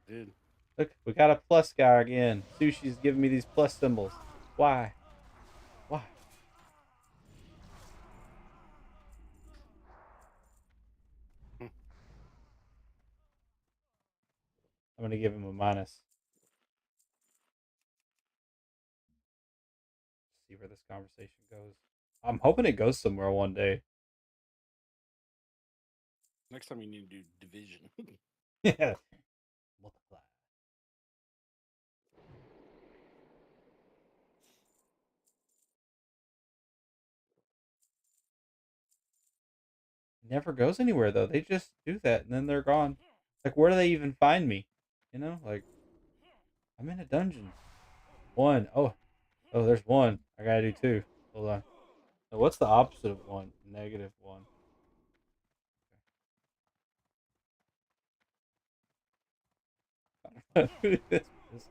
Did. Look, we got a plus guy again. Sushi's giving me these plus symbols. Why? Why? I'm gonna give him a minus. See where this conversation goes. I'm hoping it goes somewhere one day. Next time you need to do division. Yeah. Multiply. It never goes anywhere though. They just do that and then they're gone. Like where do they even find me? Like I'm in a dungeon. One. Oh, there's one. I gotta do 2. Hold on. Now, what's the opposite of 1? -1. I don't know who this is.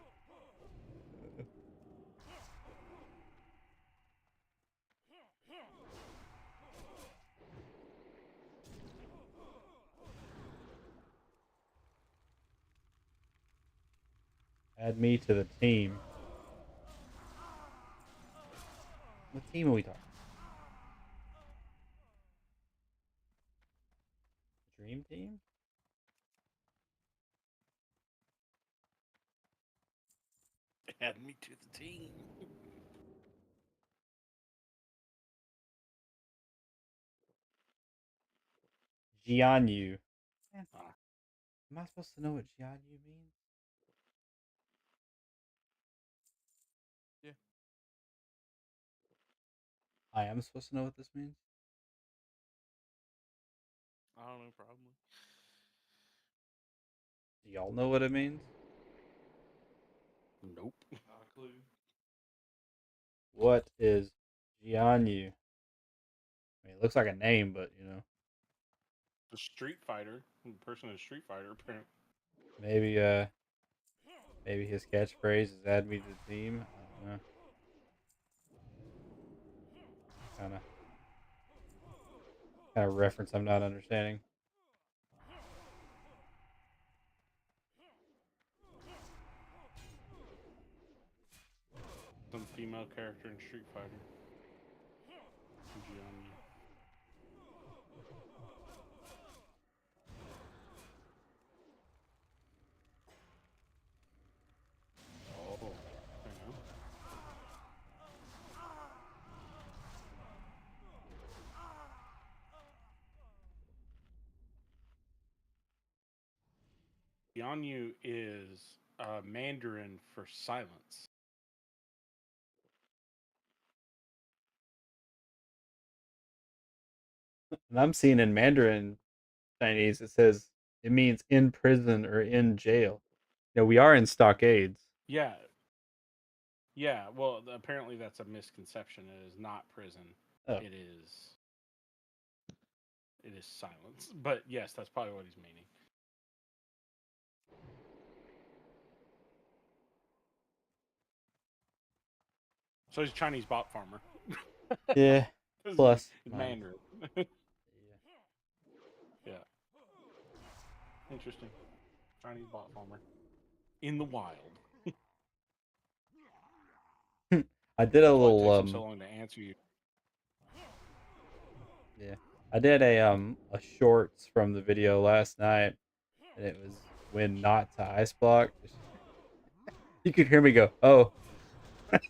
Add me to the team. What team are we talking? Dream team? Add me to the team. Jianyu. Man, Ah. am I supposed to know what Jianyu means? Yeah. I am supposed to know what this means? I don't know, probably. Do y'all know what it means? Nope. Not a clue. What is Jianyu? I mean, it looks like a name, but The Street Fighter. The person is Street Fighter, apparently. maybe maybe his catchphrase is "add me to the team." I don't know. Kind of reference I'm not understanding. Some female character in Street Fighter. Gianni. Oh, hang on. Yanyu is Mandarin for silence. And I'm seeing in Mandarin Chinese it says it means in prison or in jail. We are in stockades. Yeah. Yeah, well, apparently that's a misconception. It is not prison. Oh. It is silence. But yes, that's probably what he's meaning. So he's a Chinese bot farmer. Yeah. Plus. He's Minus. Mandarin. Yeah. Yeah. Interesting. Chinese bot farmer. In the wild. I did a Probably little takes him so long to answer you. yeah. I did a shorts from the video last night, and it was when not to ice block. You could hear me go, "Oh."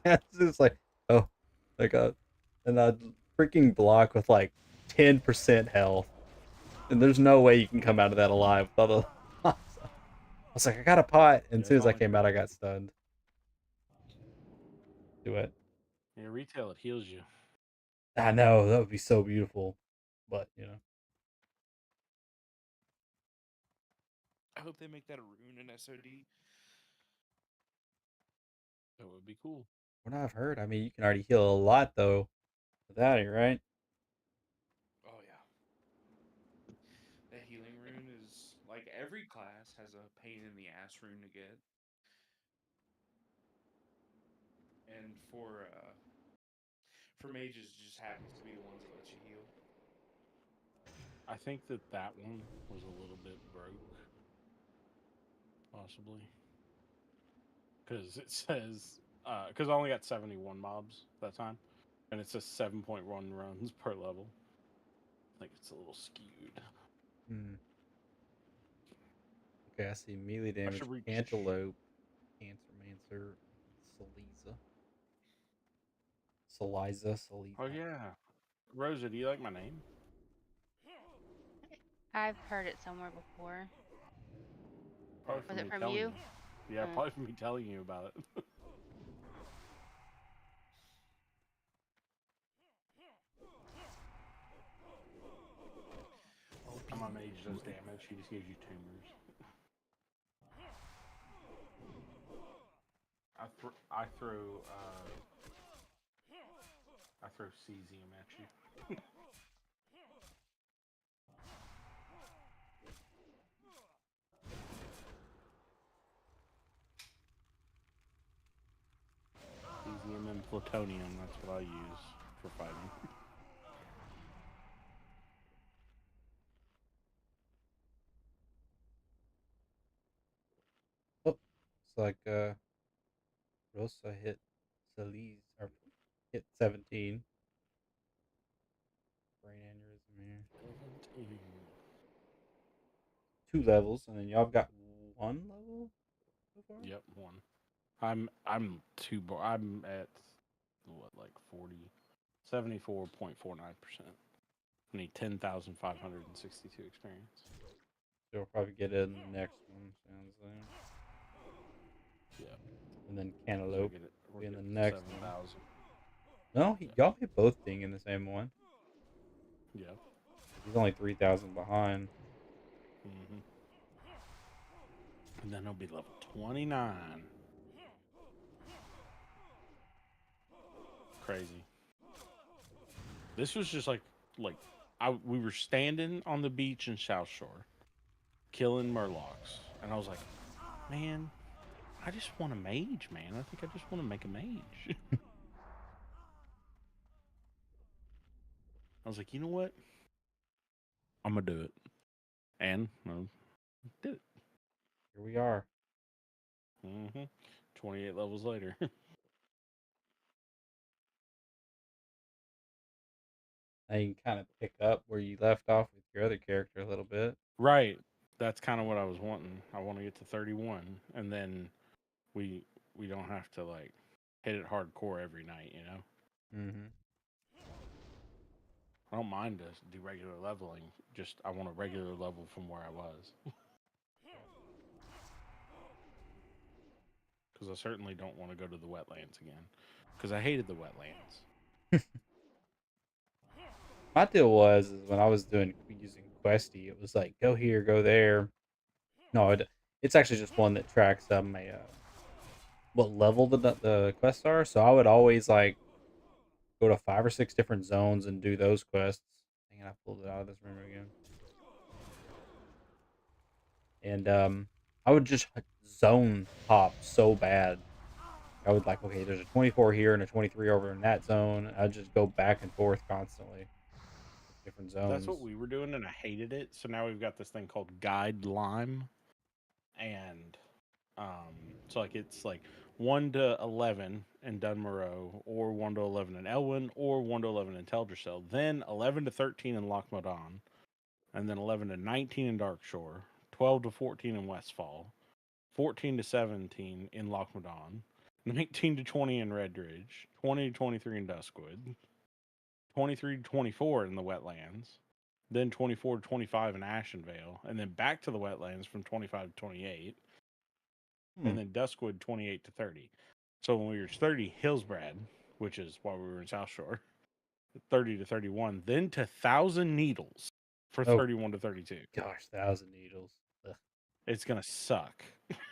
It's just like, "Oh." Like and a freaking block with like 10% health. And there's no way you can come out of that alive with all the I was like, "I got a pot." And Yeah, as soon it's as I only came out, I 30. got stunned. Do it. Yeah, retail it heals you. I know, that would be so beautiful. But, I hope they make that a rune in SOD. That would be cool. what I've heard, I mean, you can already heal a lot though without it, right? Oh yeah. The healing rune is like every class has a pain in the ass rune to get. And for mages it just happens to be the ones that let you heal. I think that one was a little bit broke, possibly, because it says because I only got 71 mobs that time, and it says 7.1 runs per level. I think it's a little skewed. Hmm. Okay, I see melee I damage, should reach. Cantaloupe, Cancermancer, Saliza. Oh Saliza. yeah, Rosa, do you like my name? I've heard it somewhere before. Probably Was from it me from telling you? you. Yeah, Mm. probably from me telling you about it. Oh, And my mage does damage. He just gives you tumors. I throw cesium at you. Cesium and plutonium. That's what I use for fighting. Oh, it's like Rosa hit Saliza or hit 17. Brain aneurysm here. 17. 2 levels, and then y'all got 1 level so far? Yep, one. I'm too. I'm at what, like 74.49%. I need 10,562 experience. So we'll probably get it in the next one, sounds like. Yeah. And then So Cantaloupe we're be in the getting next one. 7,000. No, Yeah. y'all may both being in the same one. Yeah. He's only 3,000 behind. Mm-hmm. And then he'll be level 29. Crazy. This was just like we were standing on the beach in South Shore, killing murlocs, and I was like, man, I just want a mage, man. I think I just want to make a mage. I was like, you know what? I'm gonna do it, and did it. Here we are. 28 levels later. Now you can kind of pick up where you left off with your other character a little bit. Right. That's kind of what I was wanting. I want to get to 31, and then we we don't have to like hit it hardcore every night, you know. Mm-hmm. I don't mind to do regular leveling. Just I want a regular level from where I was. Because I certainly don't want to go to the wetlands again. Because I hated the wetlands. My deal was is when I was using Questy, it was like go here, go there. No, it's actually just one that tracks my what level the quests are. So I would always like go to 5 or 6 different zones and do those quests. Dang it, I pulled it out of this room again. And I would just zone hop so bad. I would like, okay, there's a 24 here and a 23 over in that zone. I'd just go back and forth constantly with different That's zones. what we were doing, and I hated it. So now we've got this thing called Guide Lime, and so like it's like 1 to 11 in Dunmoreau, or 1 to 11 in Elwyn, or 1 to 11 in Teldrassil. Then 11 to 13 in Lochmadan, and then 11 to 19 in Darkshore, 12 to 14 in Westfall, 14 to 17 in Lochmadan, 19 to 20 in Redridge, 20 to 23 in Duskwood, 23 to 24 in the Wetlands, then 24 to 25 in Ashenvale, and then back to the Wetlands from 25 to 28, Hmm. and then Duskwood 28 to 30. So when we were 30, Hillsbrad, which is why we were in South Shore, 30 to 31, then to Thousand Needles for Oh 31 to 32. gosh, 1,000 needles. It's going to suck.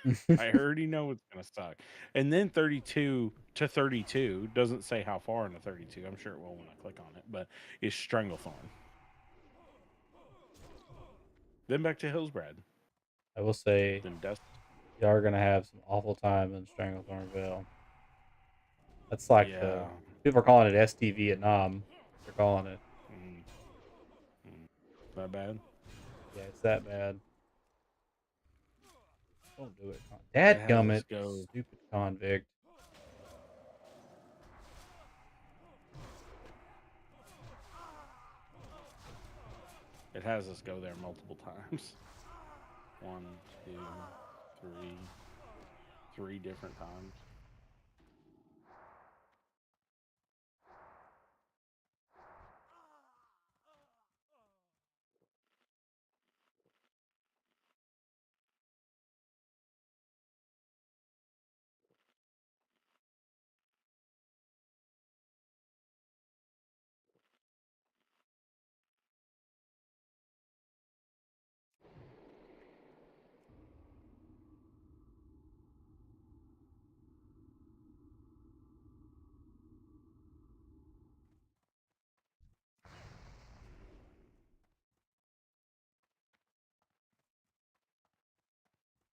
Ugh. I already know it's going to suck. And then 32 to 32 doesn't say how far into 32. I'm sure it will when I click on it, but is Stranglethorn. Then back to Hillsbrad. I will say Then Dust. you are gonna have some awful time in Stranglethorn Vale. That's like Yeah. the people are calling it ST Vietnam. They're calling it. Mm, That bad? Yeah, it's that bad. Don't do it. It has us Dadgummit, go. stupid convict. It has us go there multiple times. 1, 2, 3. 3 different times.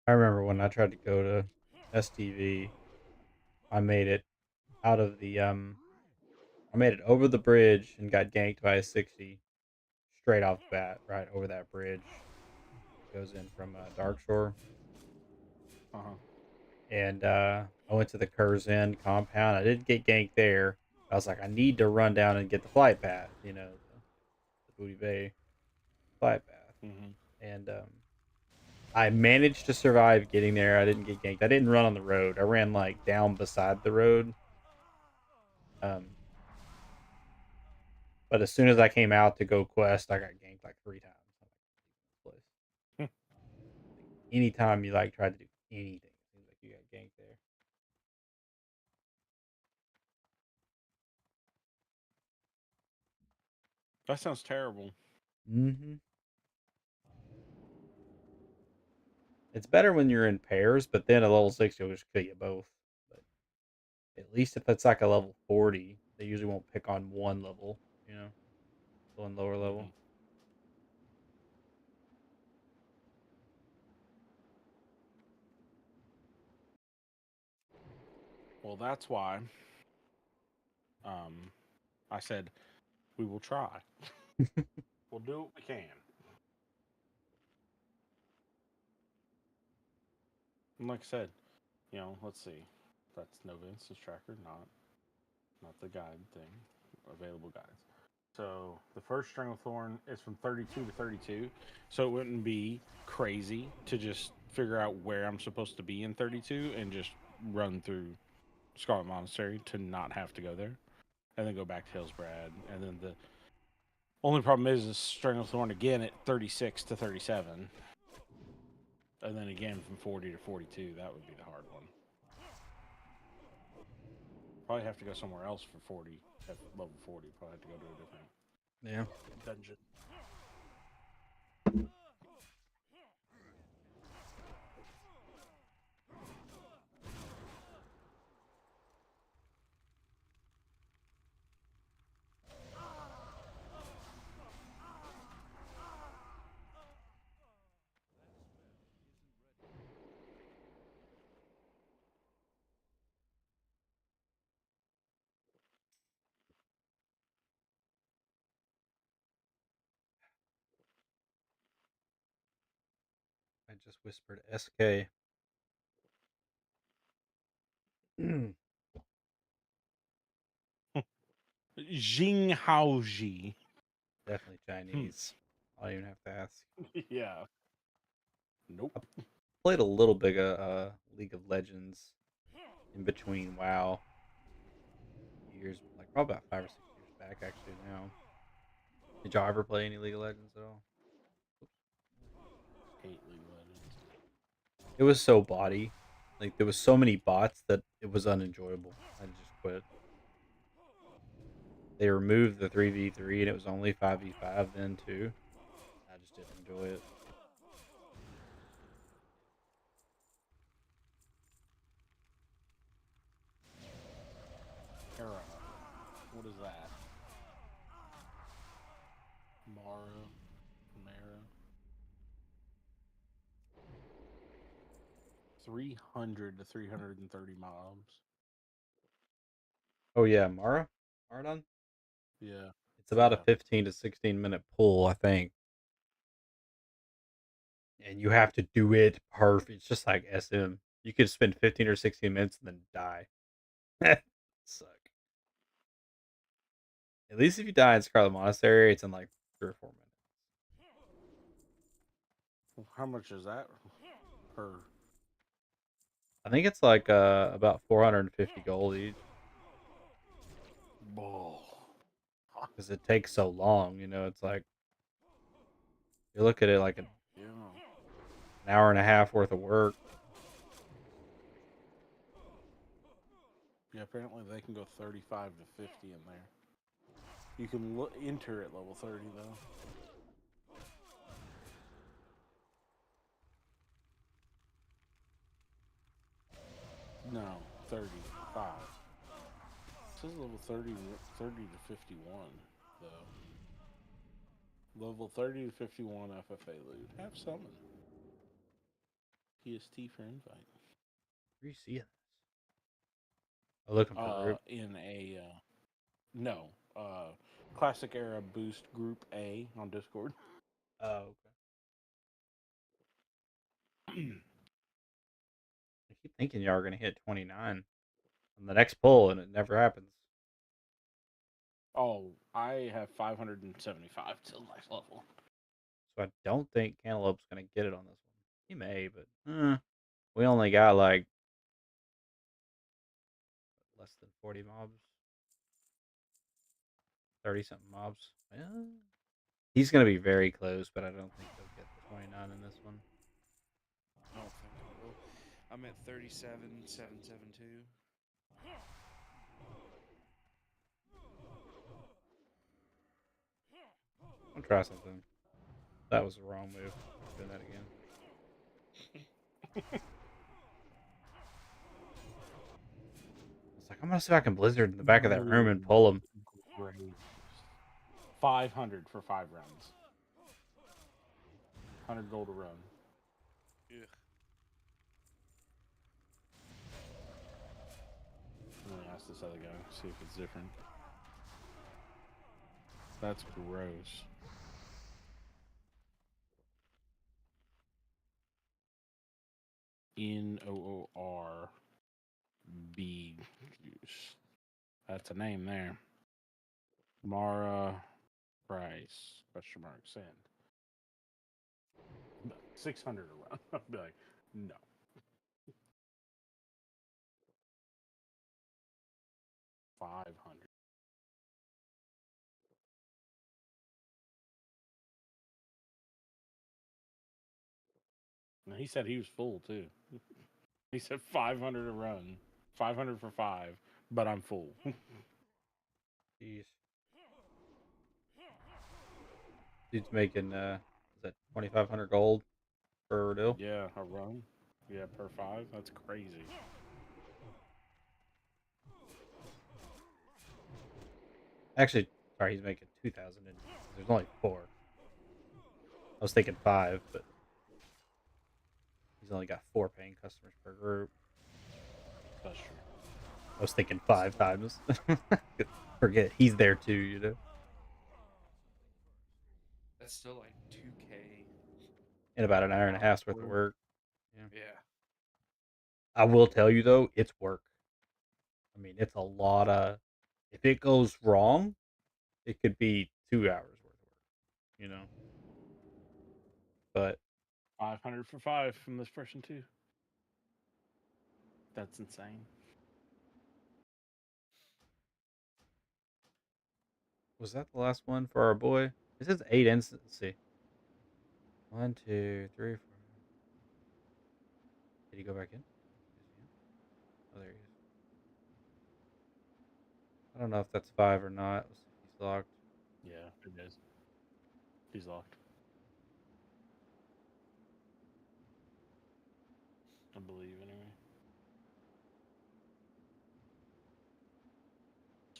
I remember when I tried to go to STV, I made it out of the I made it over the bridge and got ganked by a 60 straight off the bat, right over that bridge. Goes in from Darkshore. Uh huh. And I went to the Curzon compound. I didn't get ganked there. I was like, I need to run down and get the flight path, the Booty Bay flight path. Mm-hmm. And I managed to survive getting there. I didn't get ganked. I didn't run on the road. I ran like down beside the road. Um, but as soon as I came out to go quest, I got ganked like 3 times. I'm like, this place. Like, anytime you like tried to do anything, it seems like you got ganked there. That sounds terrible. Mm-hmm. It's better when you're in pairs, but then a level 60 will just kill you both. But at least if it's like a level 40, they usually won't pick on one level, one lower Mm-hmm. level. Well, that's why I said we will try. We'll do what we can. And like I said, let's see. That's no Vince's tracker, not the guide thing. Available guides. So the first Stranglethorn is from 32 to 32. So it wouldn't be crazy to just figure out where I'm supposed to be in 32 and just run through Scarlet Monastery to not have to go there. And then go back to Hillsbrad. And then the only problem is Stranglethorn again at 36 to 37. And then again from 40 to 42. That would be the hard one. Probably have to go somewhere else for 40. At level 40, probably have to go to a different Yeah. dungeon. I just whispered SK. Jing Haoji. Definitely Chinese. I don't even have to ask. Yeah. Nope. Played a little bit of League of Legends in between WoW years, like probably about 5 or 6 years back actually now. Did y'all ever play any League of Legends at all? Hate League of Legends. It was so body. Like there was so many bots that it was unenjoyable. I just quit. They removed the 3v3 and it was only 5v5 then too. I just didn't enjoy it. Era. What is that? Mara. 300 to 330 mobs. Oh yeah, Mara? Marathon? Yeah. It's about a Yeah. 15 to 16 minute pull, I think. And you have to do it perfect. It's just like SM. You could spend 15 or 16 minutes and then die. Suck. At least if you die in Scarlet Monastery, it's in like 3 or 4 minutes. How much is that per? I think it's like about 450 gold each Bull. because it takes so long. You know, it's like you look at it like an Yeah. hour and a half worth of work. Yeah, apparently they can go 35 to 50 in there. You can enter at level 30 though. No, 35. It says level 30 to 51 though. Level 30 to 51 FFA loot. Have summon. PST for invite. Where you see this? Oh, looking for group. In a no, classic era boost group A on Discord. Oh, okay. I keep thinking y'all are gonna hit 29 on the next pull, and it never happens. Oh, I have 575 till next level. So I don't think Cantaloupe's gonna get it on this one. He may, but we only got like less than 40 mobs, 30 something mobs. Well, he's gonna be very close, but I don't think he'll get the 29 in this one. I don't think I will. I'm at 37,772. I'll try something. That was the wrong move. I'm doing that again. It's like I'm gonna see if I can blizzard in the back of that room and pull him. Great. 500 for 5 rounds. 100 gold a run. Ugh. Let me ask this other guy, see if it's different. That's gross. NOOR B juice. That's a name there. Mara Price. Question mark send. 600 around. I'd be like, no. $500. And he said he was full too. He said 500 a run. 500 for 5, but I'm full. Jeez. Dude's making is that 2,500 gold per deal? Yeah, a run. Yeah, per 5. That's crazy. Actually, sorry, he's making 2,000. There's only 4. I was thinking 5, but he's only got 4 paying customers per group. That's true. I was thinking 5 times. Forget he's there too, you know. That's still like 2K. In about an hour and a half's worth of work. Yeah. I will tell you though, it's work. I mean, it's a lot of. If it goes wrong, it could be 2 hours worth of work, you know. But 500 for 5 from this person too. That's insane. was that the last one for our boy? It says 8 instances. Let's see. 1, 2, 3, 4. Did he go back in? Oh, there he is. I don't know if that's 5 or not. Let's see if he's locked. Yeah, it is. He's locked. I believe anyway.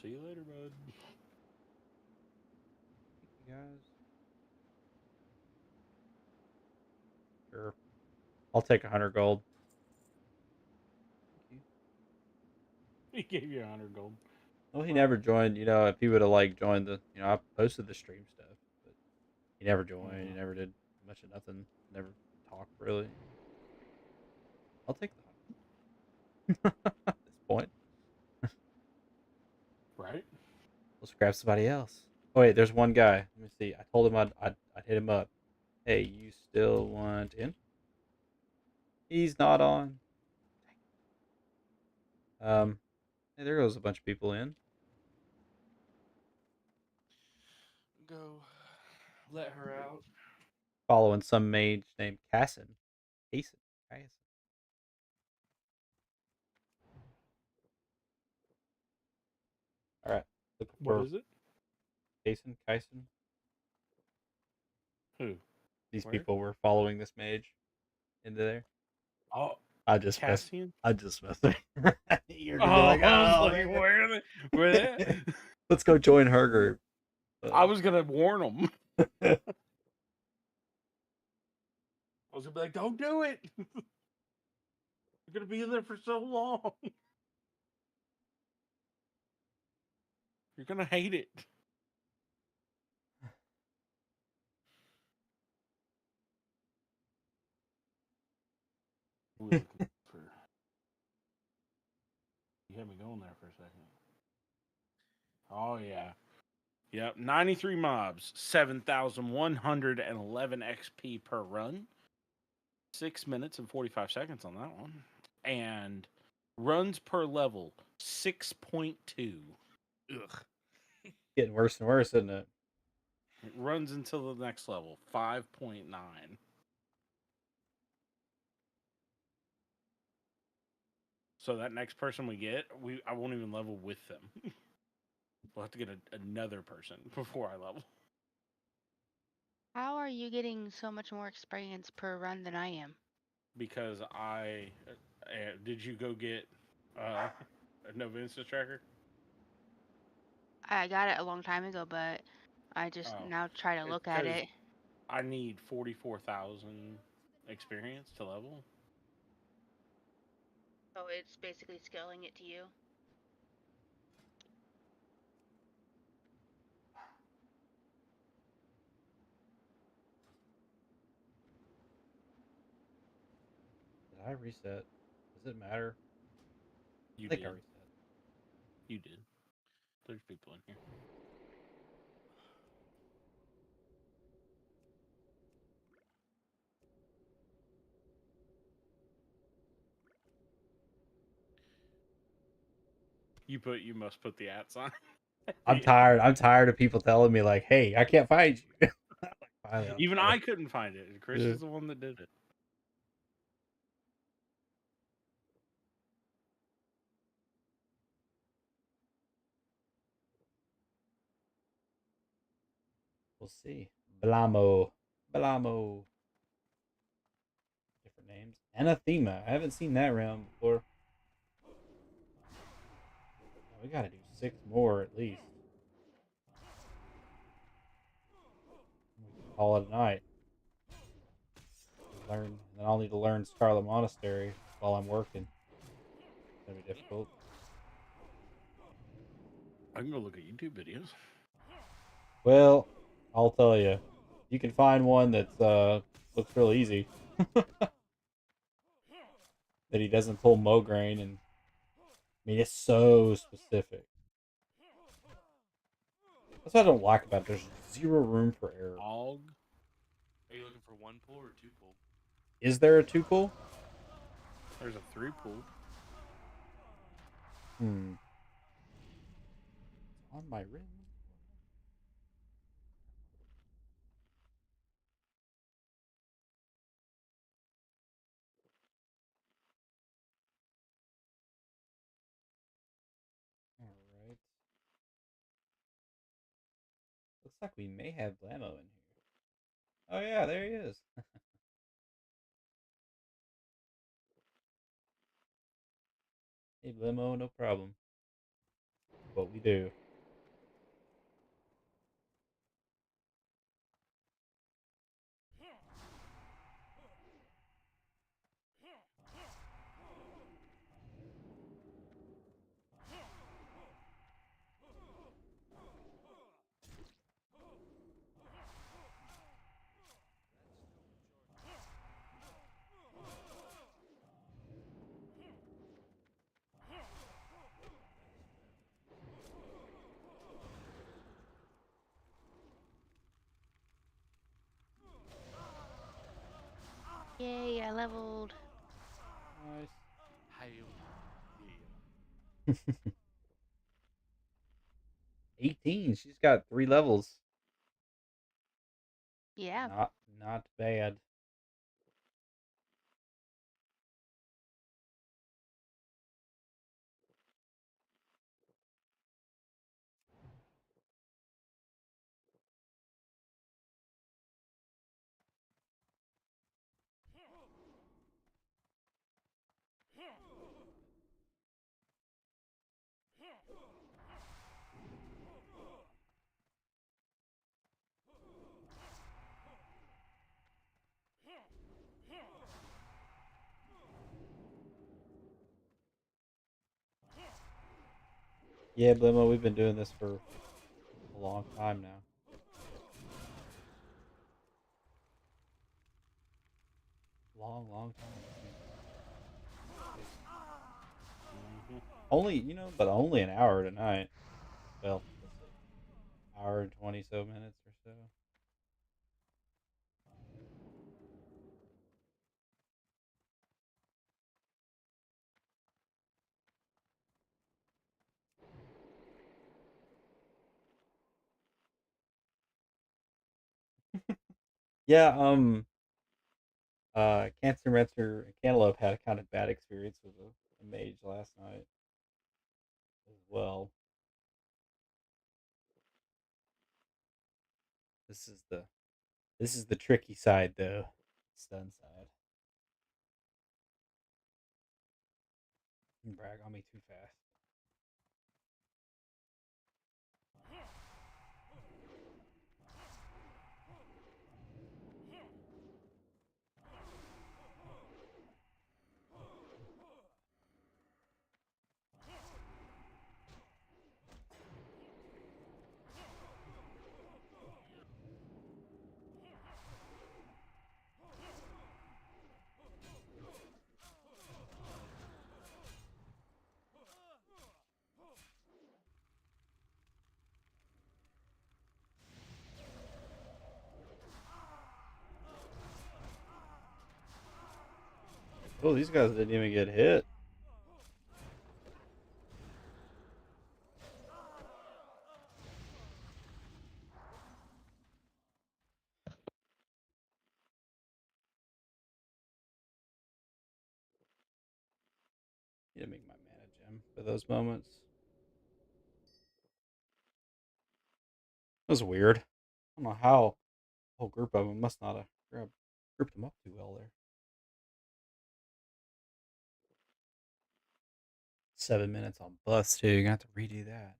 See you later, bud. Thank you guys. Sure. I'll take 100 gold. Thank you. He gave you 100 gold. Well, he never joined. You know, if he would have like joined the, I posted the stream stuff, but he never joined. He never did much of nothing. Never talked really. I'll take the 100 at this point. Right? Let's grab somebody else. Oh wait, there's one guy. Let me see. I told him I'd hit him up. Hey, you still want in? He's not on. Hey, there goes a bunch of people in. Go let her out. Following some mage named Casson. Casson. All right. Looking What for is it? Kyson. Who? These Where? people were following this mage into there. Oh, I just messed. Cassian. I just messed. You're gonna be Oh, like, I was oh, like, man." where are they? Where they at? Let's go join her group. I was gonna warn them. I was gonna be like, don't do it. You're gonna be in there for so long. You're gonna hate it. We're looking for. You had me going there for a second. Oh yeah. Yep. 93 mobs, 7,111 XP per run. 6 minutes and 45 seconds on that one. And runs per level, 6.2. Ugh. Getting worse and worse, isn't it? It runs until the next level, 5.9. So that next person we get, I won't even level with them. We'll have to get another person before I level. How are you getting so much more experience per run than I am? Because did you go get a Nova Insta tracker? I got it a long time ago, but I just Oh, now try to it's look at because it. I need 44,000 experience to level. So it's basically scaling it to you. Did I reset? Does it matter? You I think did. I reset. You did. There's people in here. You must put the @ sign. I'm tired. I'm tired of people telling me like, "Hey, I can't find you." Finally, Even I couldn't find it. Chris Yeah. is the one that did it. We'll see. Blamo. Different names. Anathema. I haven't seen that round before. We gotta do 6 more at least. We can call it a night. And then I'll need to learn Scarlet Monastery while I'm working. It's gonna be difficult. I can go look at YouTube videos. Well, I'll tell you. You can find one that's looks real easy. That he doesn't pull Mograine and mean, it's so specific. That's what I don't like about it. There's zero room for error. Og. Are you looking for one pull or two pull? Is there a two pull? There's a 3 pool. Hmm. On my rim. All right. Looks like we may have Blammo in here. Oh yeah, there he is. Hey Blammo, no problem. What we do. Yay, I leveled. Nice. Hell yeah. 18. She's got 3 levels. Yeah. Not bad. Yeah, Blimmo, we've been doing this for a long time now. Long time. Only, but only an hour tonight. Well, let's see. Hour and 20 so minutes or so. Yeah, Cancer Rancher and Cantaloupe had a kind of bad experience with a mage last night as well. This is the tricky side though. Stun side. You brag on me too fast. Oh, these guys didn't even get hit. Need to make my mana gem for those moments. That was weird. I don't know how the whole group of them must not have grouped them up too well there. 7 minutes on bus too. You're gonna have to redo that.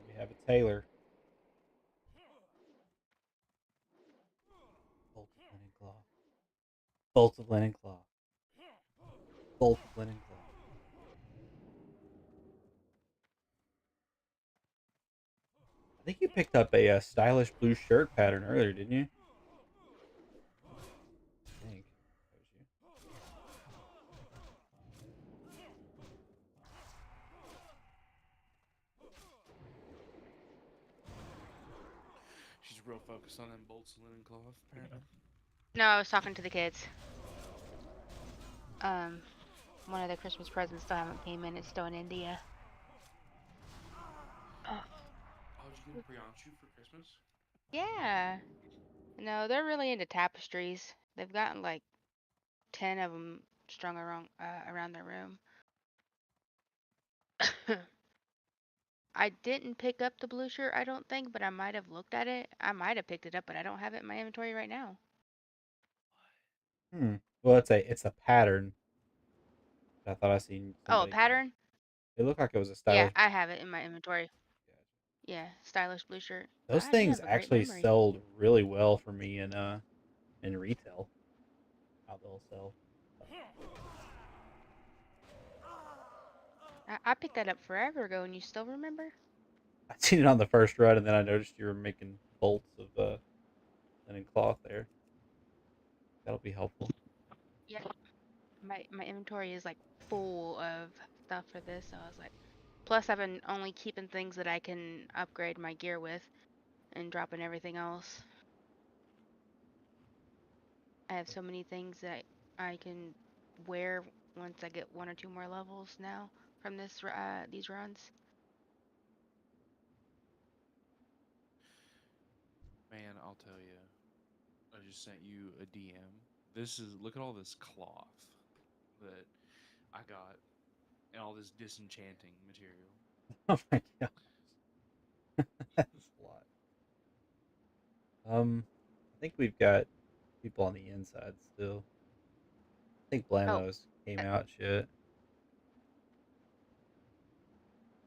We have a Taylor. Bolt of Linen Claw. Bolt of Linen Claw. Bolt of Linen Claw. I think you picked up a stylish blue shirt pattern earlier, didn't you? I think. That was you. real focused on them bolts of linen cloth, apparently. No, I was talking to the kids. One of the Christmas presents still haven't came in. It's still in India. Oh, did you get a Priyanshu for Christmas? Yeah. No, they're really into tapestries. They've gotten like 10 of them strung around their room. I didn't pick up the blue shirt, I don't think, but I might have looked at it. I might have picked it up, but I don't have it in my inventory right now. Well, it's a pattern. I thought I seen Oh, a somebody. pattern? It looked like it was a Yeah, stylish. I have it in my inventory. Yeah, stylish blue shirt. Those Wow, you things have a great actually memory. sold really well for me in retail. How they'll sell. I picked that up forever ago, and you still remember? I seen it on the first run, and then I noticed you were making bolts of linen cloth there. That'll be helpful. Yeah. My inventory is like full of stuff for this, so I was like, plus I've been only keeping things that I can upgrade my gear with and dropping everything else. I have so many things that I can wear once I get 1 or 2 more levels now from these runs. Man, I'll tell you. I just sent you a DM. Look at all this cloth that I got and all this disenchanting material. Oh my god, that's a lot. I think we've got people on the inside still. I think Oh, Blamos came uh, out shit.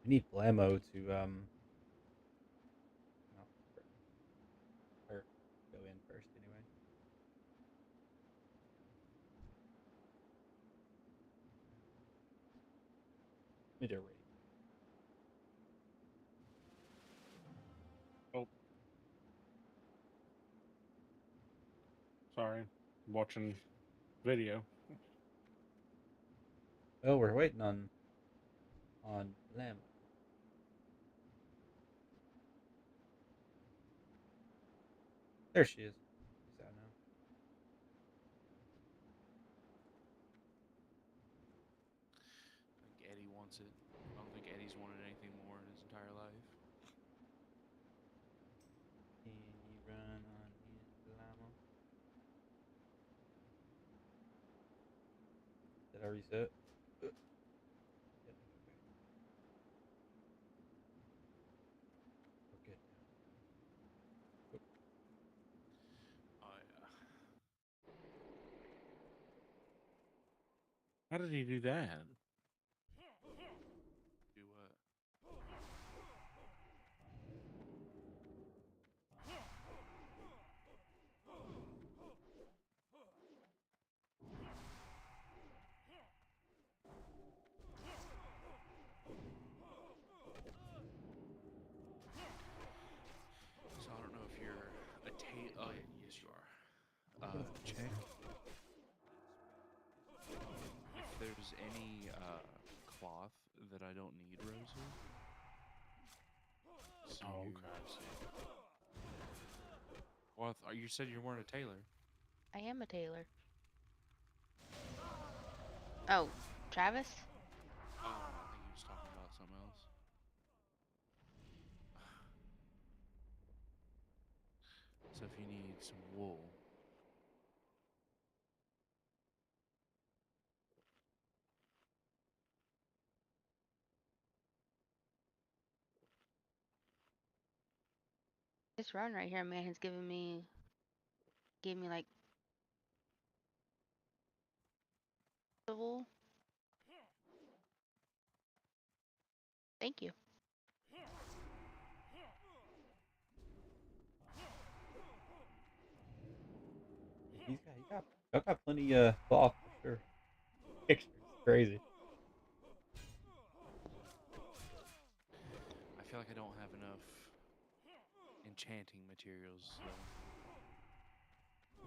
We need Blamo to no, or go in first anyway. Let me do a rake. Oh, sorry. Watching video. Oh, we're waiting on Blamo. There she is. She's out now. I think Eddie wants it. I don't think Eddie's wanted anything more in his entire life. Can you run on in, Blamo? Did I reset? Yep. Okay. We're good now. Oh yeah. How did he do that? Do what? So I don't know if you're a tail. Oh yeah, yes you are. Check if there's any cloth that I don't need, Rosie. So Oh, you, okay. I see. well, you said you weren't a tailor. I am a tailor. Oh, Travis? Oh, I think he was talking about something else. So if you need some wool, This run right here, man, has gave me like the wool. Thank you. Y'all got plenty cloth for sure. Pictures, crazy. I feel like I don't have enough enchanting materials. So.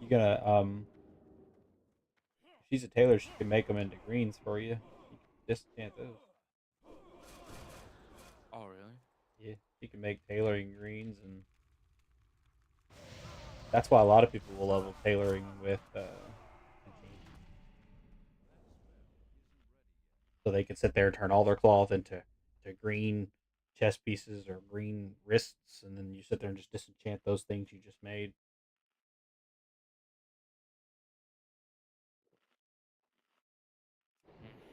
You gonna if she's a tailor, she can make them into greens for you. You can disenchant those. Oh really? Yeah, she can make tailoring greens and That's why a lot of people will level tailoring with enchanting. So they can sit there and turn all their cloth into green chest pieces or green wrists, and then you sit there and just disenchant those things you just made.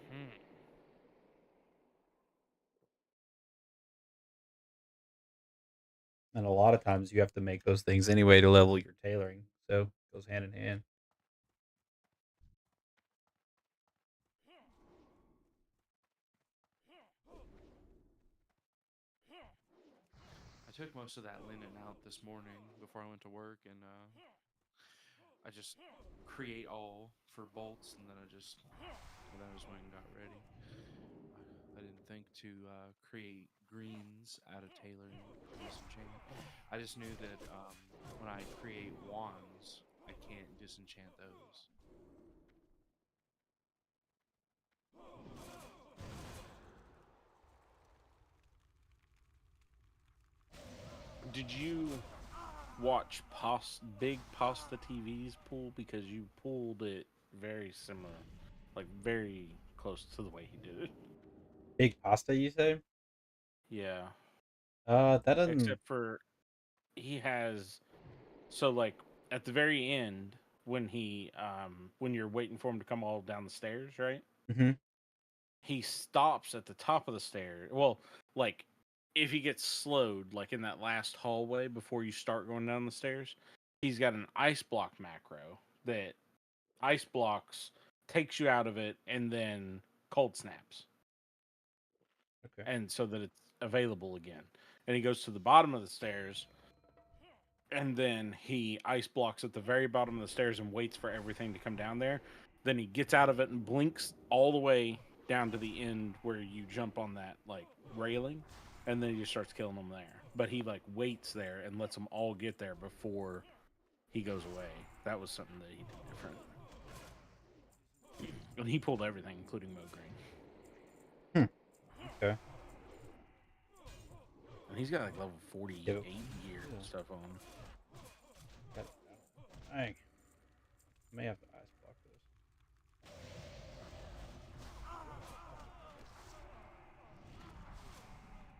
Hmm. And a lot of times you have to make those things anyway to level your tailoring. So it goes hand in hand. I took most of that linen out this morning before I went to work, and I just create all for bolts, and then I just went and got ready. I didn't think to create greens out of tailoring to disenchant. I just knew that when I create wands, I can't disenchant those. Did you watch Big Pasta TV's pool? Because you pulled it very similar, like very close to the way he did it. Big pasta, you say? Yeah, That doesn't. except for he has so like at the very end when you're waiting for him to come all down the stairs, right? Hmm. He stops at the top of the stairs. Well, like if he gets slowed, like in that last hallway before you start going down the stairs, he's got an ice block macro that ice blocks takes you out of it and then cold snaps, Okay. and so that it's available again. And he goes to the bottom of the stairs, and then he ice blocks at the very bottom of the stairs and waits for everything to come down there. Then he gets out of it and blinks all the way down to the end where you jump on that like railing, and then he just starts killing them there. But he like waits there and lets them all get there before he goes away. That was something that he did different. And he pulled everything, including Mograine. Hmm. Okay. And he's got like level Yeah, 48 gear yeah, and stuff on. got it. Dang. I may have to ice block this.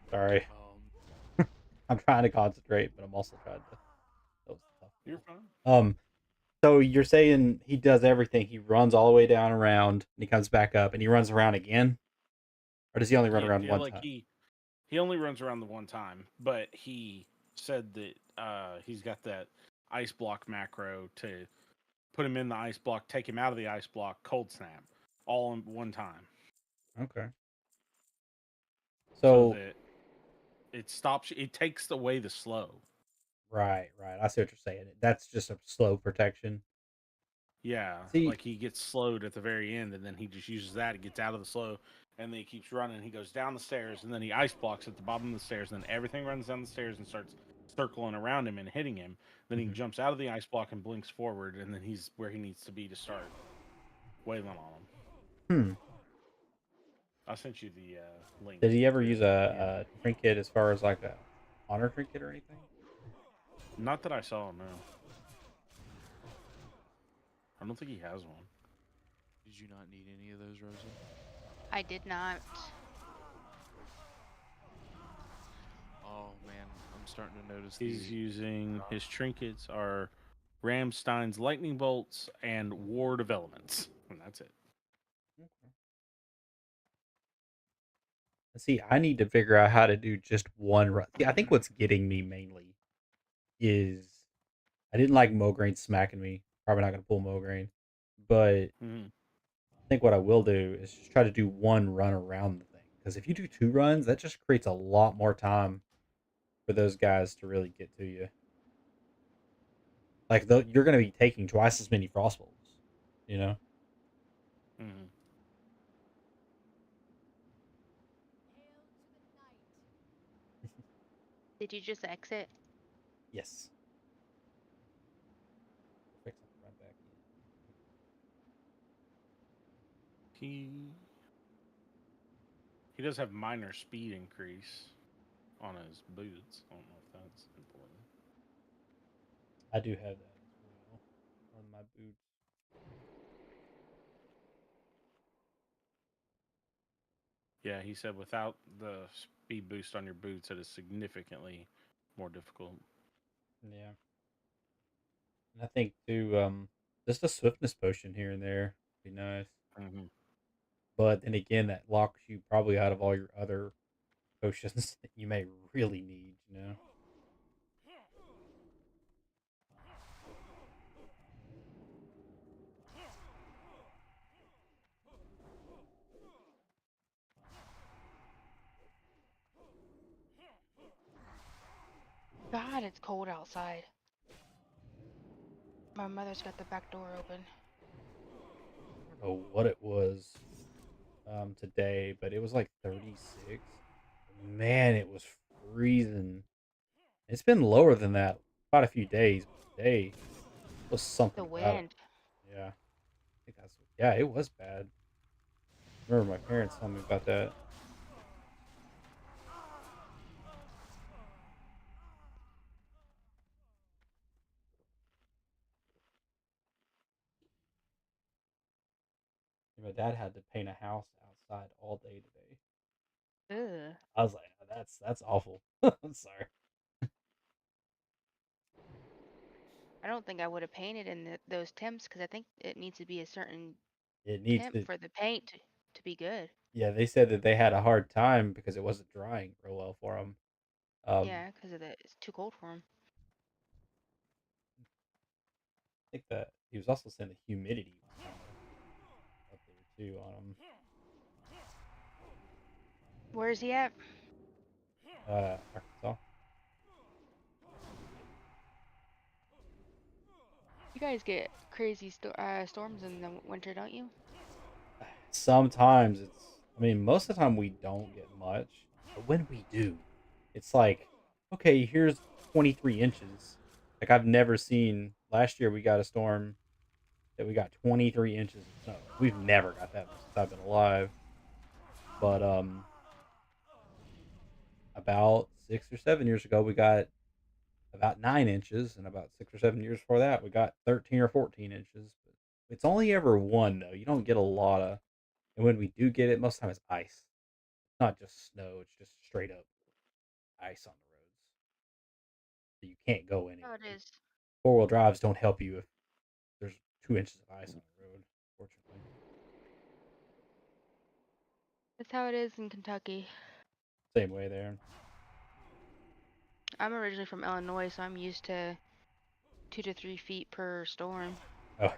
Sorry. Um, I'm trying to concentrate, but I'm also trying to. That was tough. You're fine. So you're saying he does everything. He runs all the way down around, and he comes back up, and he runs around again, or does he only run Yeah, around yeah, one like time? he only runs around the one time, but he said that he's got that ice block macro to put him in the ice block, take him out of the ice block, cold snap, all in one time, Okay. so So that it stops. It takes away the slow. right, right. I see what you're saying. That's just a slow protection. Yeah, See, like he gets slowed at the very end, and then he just uses that. He gets out of the slow, and then he keeps running. He goes down the stairs, and then he ice blocks at the bottom of the stairs. And then everything runs down the stairs and starts circling around him and hitting him. Then he mhm. jumps out of the ice block and blinks forward, and then he's where he needs to be to start wailing on him. Hmm. I sent you the link Did he ever to use here. a trinket as far as like a honor trinket or anything? Not that I saw. No, I don't think he has one. did you not need any of those, Rosa? I did not. Oh man, I'm starting to notice He's the. using his trinkets are Ramstein's lightning bolts and ward of elements, and that's it. Okay. See, I need to figure out how to do just one run. See, I think what's getting me mainly is I didn't like Mograine smacking me. Probably not going to pull Mograine. But Mm-hmm. I think what I will do is just try to do one run around the thing. Because if you do two runs, that just creates a lot more time for those guys to really get to you. Like, you're going to be taking twice as many frostbolts, you know? Mm-hmm. Did you just exit? Yes. We'll fix it right back in. He does have minor speed increase on his boots. I don't know if that's important. I do have that as well on my boots. Yeah, he said without the speed boost on your boots, it is significantly more difficult. Yeah, and I think too, just a swiftness potion here and there would be nice. Hmm. But then again, that locks you probably out of all your other potions that you may really need. You know. God, it's cold outside. My mother's got the back door open. I don't know what it was today, but it was like 36. Man, it was freezing. It's been lower than that quite a few days, but today was The something about it. wind. Yeah, I think yeah, it was bad. I remember my parents telling me about that. My dad had to paint a house outside all day today. Ugh. I was like, "Oh, that's awful." I'm sorry. I don't think I would have painted in those temps because I think it needs to be a certain It needs temp to. for the paint to be good. Yeah, they said that they had a hard time because it wasn't drying real well for them. Yeah, because of it's too cold for them. I think that he was also saying the humidity was kind of up there too on him. Where is he at? Arkansas. You guys get crazy storms in the winter, don't you? Sometimes it's. I mean, most of the time we don't get much, but when we do, it's like, okay, here's 23 inches. Like I've never seen. Last year we got a storm that we got 23 inches of snow. We've never got that since I've been alive. But about 6 or 7 years ago, we got about 9 inches, and about 6 or 7 years before that, we got 13 or 14 inches. But it's only ever one though. You don't get a lot of, and when we do get it, most of the time it's ice. It's not just snow; it's just straight up ice on the roads, so you can't go Oh, anywhere. it is. Four wheel drives don't help you if there's 2 inches of ice on the road. Fortunately, That's how it is in Kentucky. same way there. I'm originally from Illinois, so I'm used to 2 to 3 feet per storm. Oh,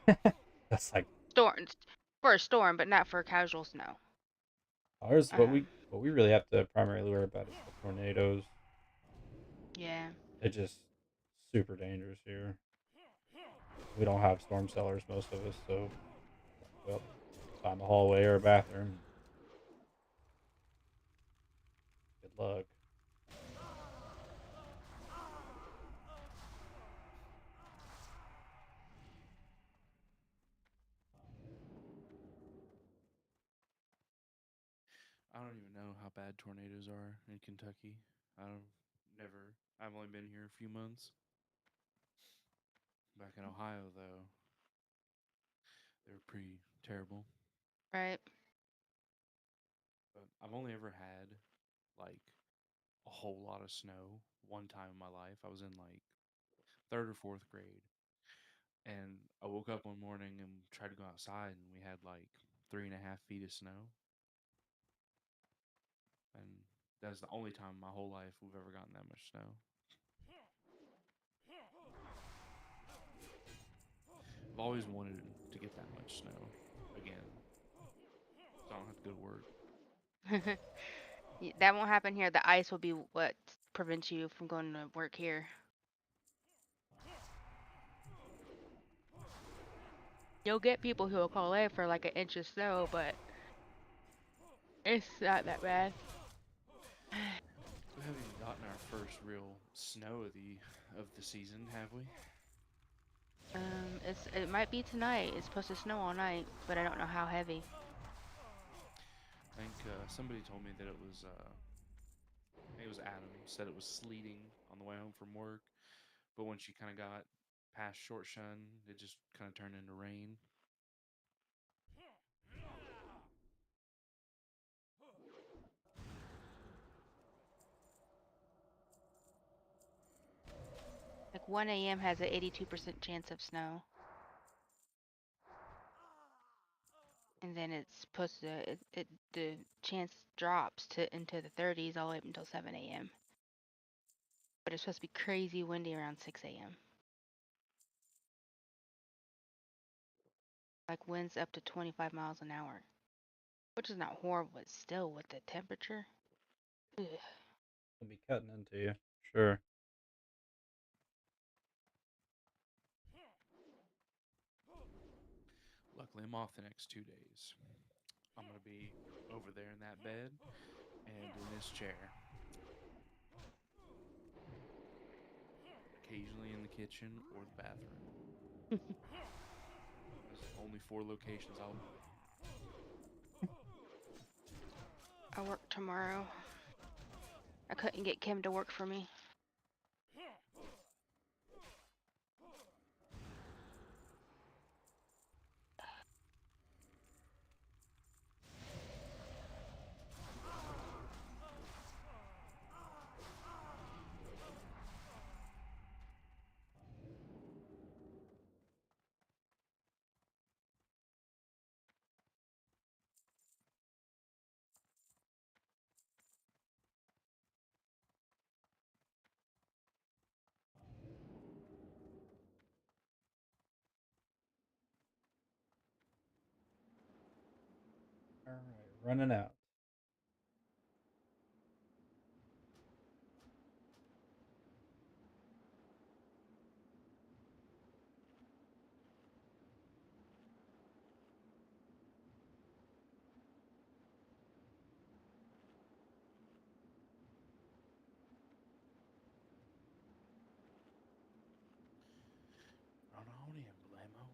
that's like Storms for a storm, but not for casual snow. ours. Um, What we really have to primarily worry about is the tornadoes. yeah. It's just super dangerous here. We don't have storm cellars, most of us, so well, find a hallway or a bathroom. Good luck. I don't even know how bad tornadoes are in Kentucky. I've never. I've only been here a few months. Back in Ohio, though, they were pretty terrible. Right. But I've only ever had like a whole lot of snow one time in my life. I was in like third or fourth grade, and I woke up one morning and tried to go outside, and we had like 3.5 feet of snow, and that's the only time in my whole life we've ever gotten that much snow. I've always wanted to get that much snow again, so I don't have to go to work. That won't happen here. The ice will be what prevents you from going to work here. You'll get people who will call in for like an inch of snow, but it's not that bad. We haven't even gotten our first real snow of the season, have we? It might be tonight. It's supposed to snow all night, but I don't know how heavy. I think somebody told me that it was. I think it was Adam said it was sleeting on the way home from work, but when she kind of got past short shun, it just kind of turned into rain. Like 1 a.m. has an 82% chance of snow. And then it's supposed to, the chance drops to into the 30s all the way up until 7 a.m. But it's supposed to be crazy windy around 6 a.m. Like winds up to 25 miles an hour, which is not horrible, but still with the temperature. Ugh. It'll be cutting into you. Sure. Luckily, I'm off the next 2 days. I'm going to be over there in that bed and in this chair. Occasionally in the kitchen or the bathroom. There's only 4 locations I'll be. I work tomorrow. I couldn't get Kim to work for me. All right, running out. Run on in, Blamo.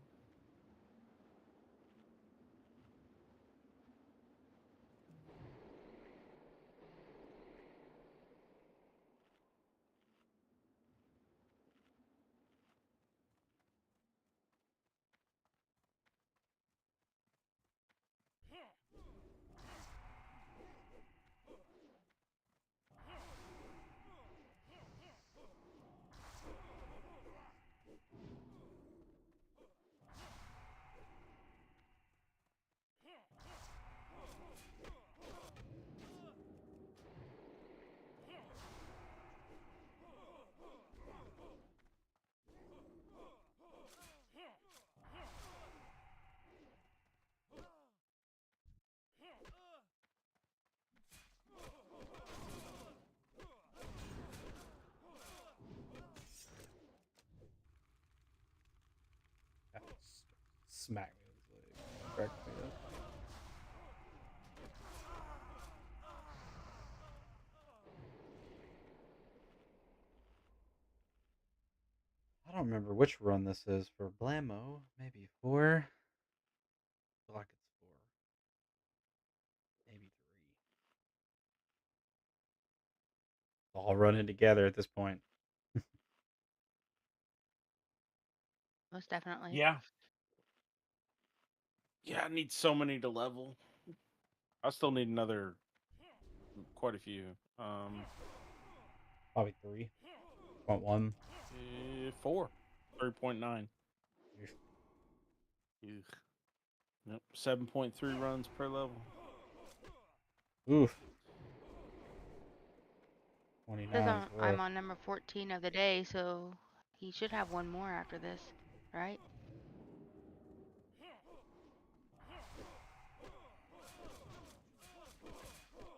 God, smack me with his leg. Crack me up. I don't remember which run this is for Blammo. Maybe 4. I feel like it's 4. Maybe 3. All running together at this point. Most definitely. Yeah. Yeah, I need so many to level. I still need another, quite a few. Probably 3.1. 4, 3.9. Yep, 7.3 runs per level. Oof. Says 29 as well. I'm on number 14 of the day, so he should have one more after this, right?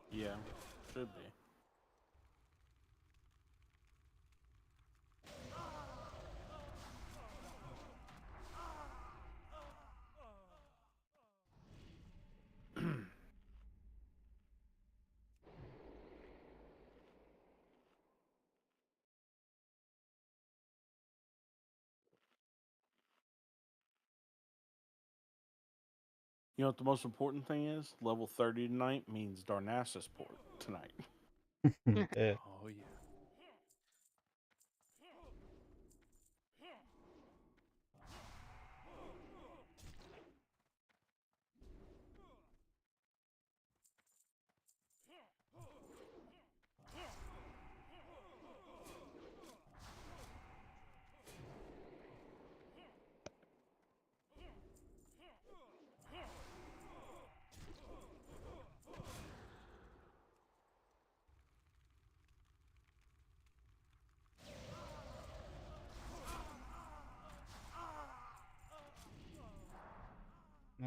Yeah, should be. You know what the most important thing is? Level 30 tonight means Darnassus port tonight. Yeah. Oh, yeah.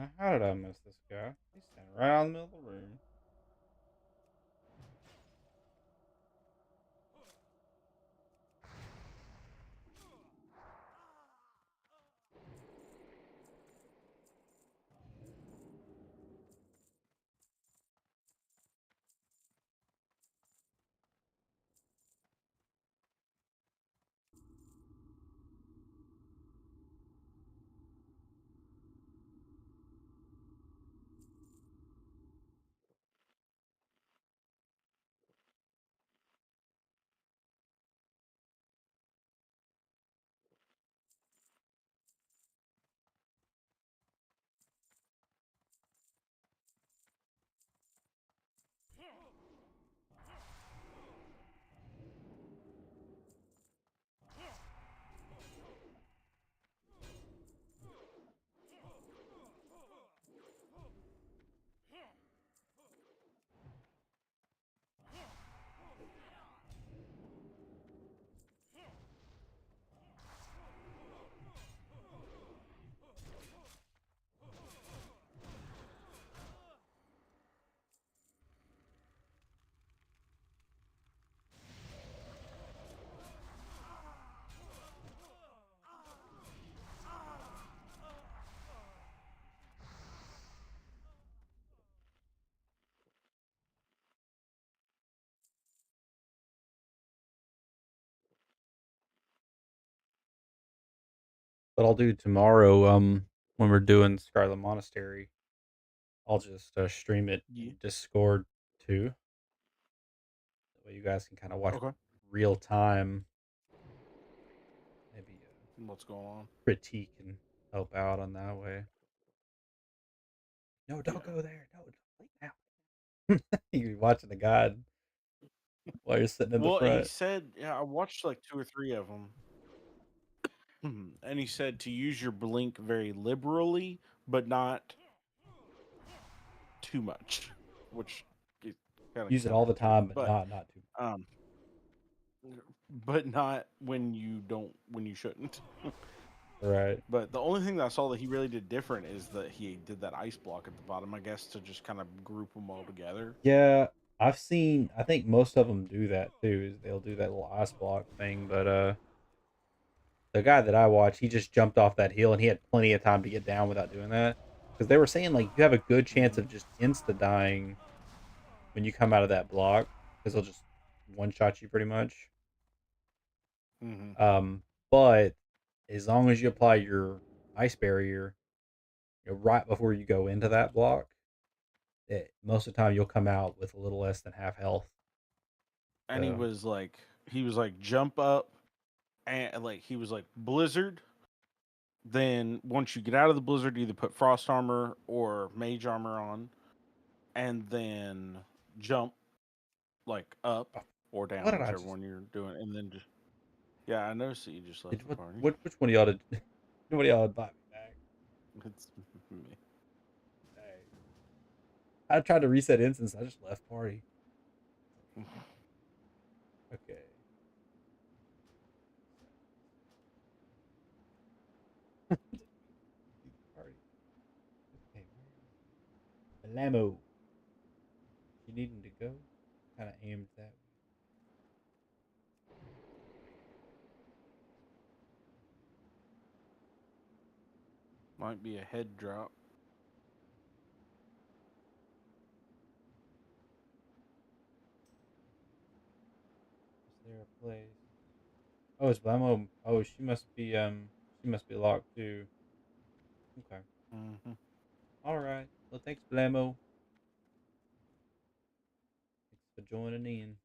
Now, how did I miss this guy? He's standing right out in the middle of the room. What I'll do tomorrow, when we're doing Scarlet Monastery, I'll just stream it Yeah. in Discord too. That way you guys can kind of watch Okay. real time, maybe What's going on? critique and help out on that way. No, don't Yeah. go there. No, don't leave now. You're watching the guide while you're sitting in the Well, he front. said, yeah, I watched like 2 or 3 of them. And he said to use your blink very liberally, but not too much, which is kind of Use it all the time, but not too um, but not when you shouldn't. right. But the only thing that I saw that he really did different is that he did that ice block at the bottom, I guess, to just kind of group them all together. Yeah, I've seen. I think most of them do that too. Is they'll do that little ice block thing, but the guy that I watch, he just jumped off that hill and he had plenty of time to get down without doing that. Because they were saying like you have a good chance Hmm. of just insta dying when you come out of that block because they'll just one shot you pretty much. Hmm. But as long as you apply your ice barrier, right before you go into that block, most of the time you'll come out with a little less than half health. And So he was like jump up, and like he was like blizzard. Then once you get out of the blizzard, either put frost armor or mage armor on, and then jump like up oh, or what down, did I whichever just? one you're doing, and then just yeah, I noticed that you just left Did the what? party. Which one of y'all did? Nobody y'all invite me back. It's me. Dang. I tried to reset instance. I just left party. Okay. Leave the party. Okay, where is Belamo? You needing to go? Kind of aimed that way. Might be a head drop. Is there a place? Oh, it's Belamo. Oh, she must be locked too. Okay. Hmm. All right. Well, thanks, Belamo. Thanks for joining in.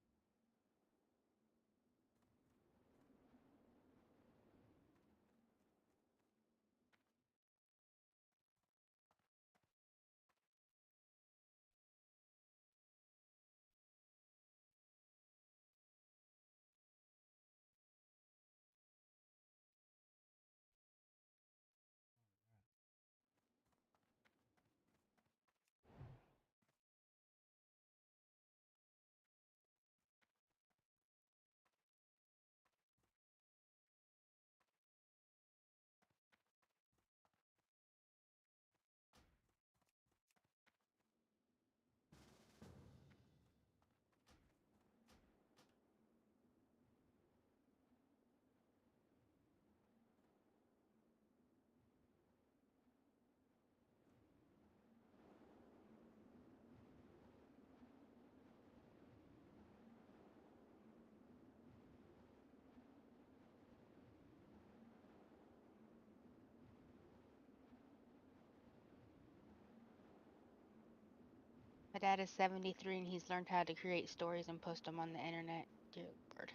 dad is 73 and he's learned how to create stories and post them on the internet. Dear Lord.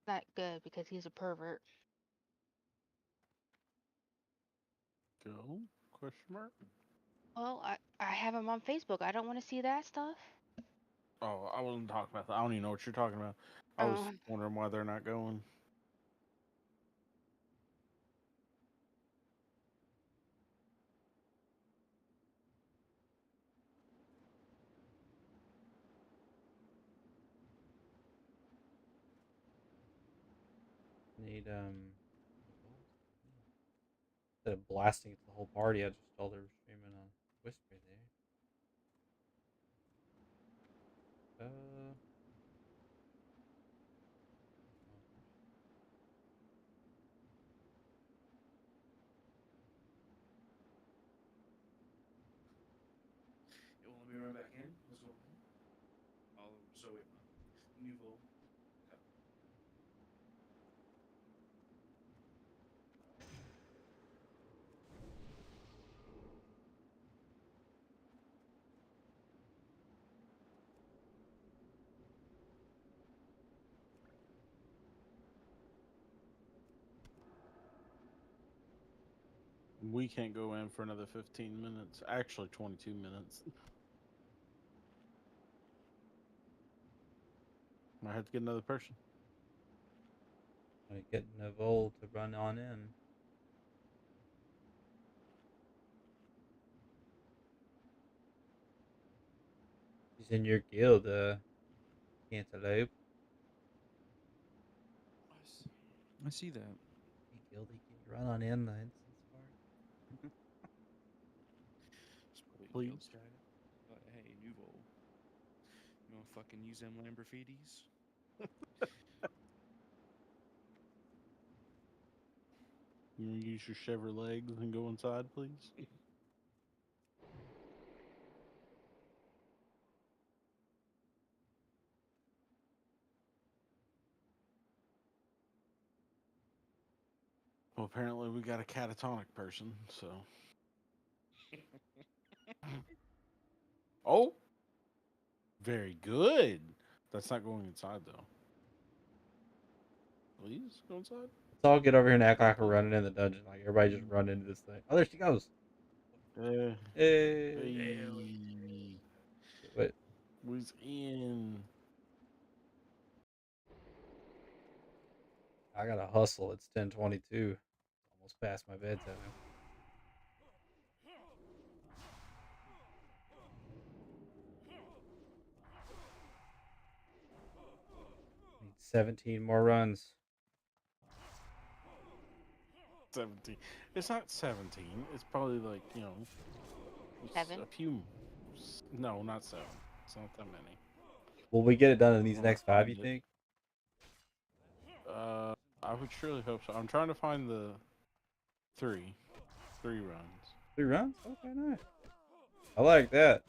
Not good because he's a pervert. Go? Question mark? Well, I have him on Facebook. I don't want to see that stuff. Oh, I wasn't talking about that. I don't even know what you're talking about. I was Oh, wondering why they're not going. Need instead of blasting it to the whole party, I just told her streaming on Whisper there. Oh, It won't let me run back in. What's going on? Oh, so wait, nouveau. Okay. We can't go in for another 15 minutes. Actually, 22 minutes. I have to get another person. I get Neville to run on in. He's in your guild, Cantaloupe. I see that. Hey, Guildy, can you run on in the instance part? It's probably Please. guild chat. But hey, nouveau. You wanna fucking use them Lamborghinis? You want to use your shiver legs and go inside, please? Well, apparently we got a catatonic person, so. Oh! Very good. That's not going inside, though. Please go inside. Let's all get over here and act like we're running in the dungeon. Like everybody just run into this thing. Oh, there she goes. Hey. Hey. Wait, Who's in? I gotta hustle. It's 10:22. Almost past my bedtime. Need 17 more runs. 17. It's not 17. It's probably like, it's 7. a few. No, not 7. It's not that many. Will we get it done in these When I next 5, you find it. think? I would surely hope so. I'm trying to find the 3 runs. 3 runs? Okay, nice. I like that.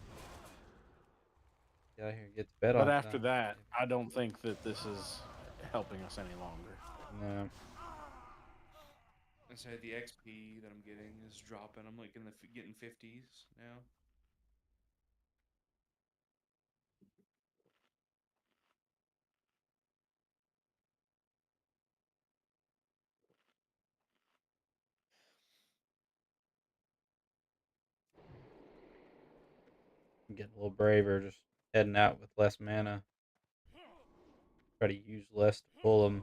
Get out here and get to bed But on after time. that, I don't think that this is helping us any longer. No. I say the XP that I'm getting is dropping. I'm like getting 50s now. I'm getting a little braver, just heading out with less mana. Try to use less to pull them.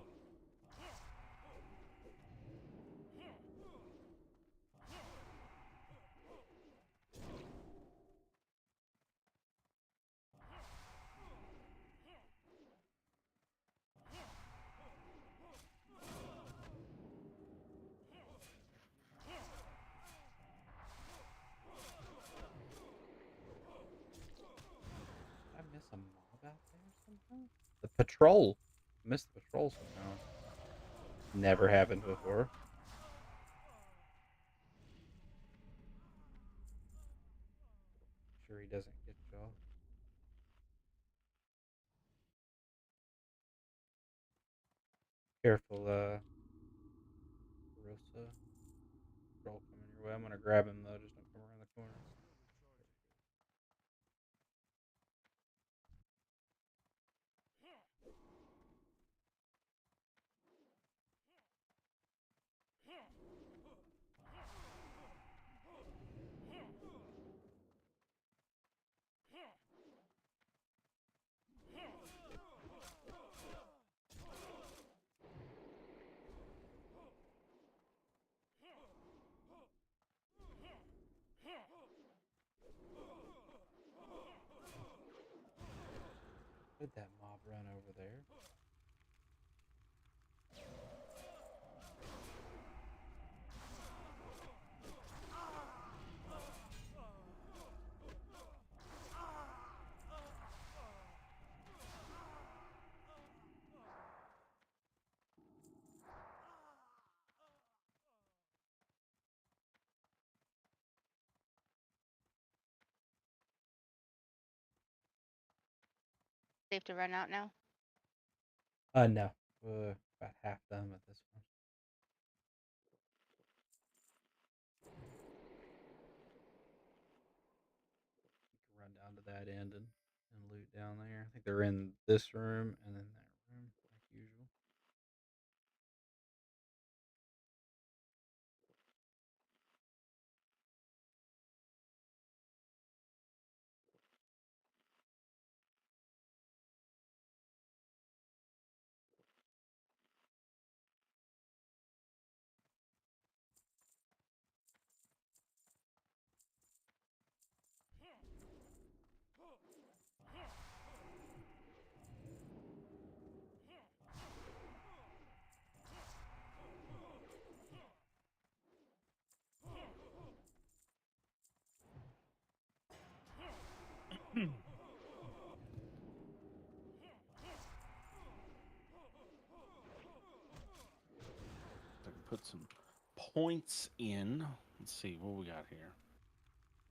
Did I miss a mob out there somehow? The patrol. I missed the patrol somehow. Never happened before. Sure he doesn't get you off. Careful, Rosa. way. I'm gonna grab him though. Just don't come around the corner. Did that mob run over there? Safe to run out now. No. About half done with this one. You can run down to that end and loot down there. I think they're in this room and then that room, like usual. I can put some points in. Let's see what we got here.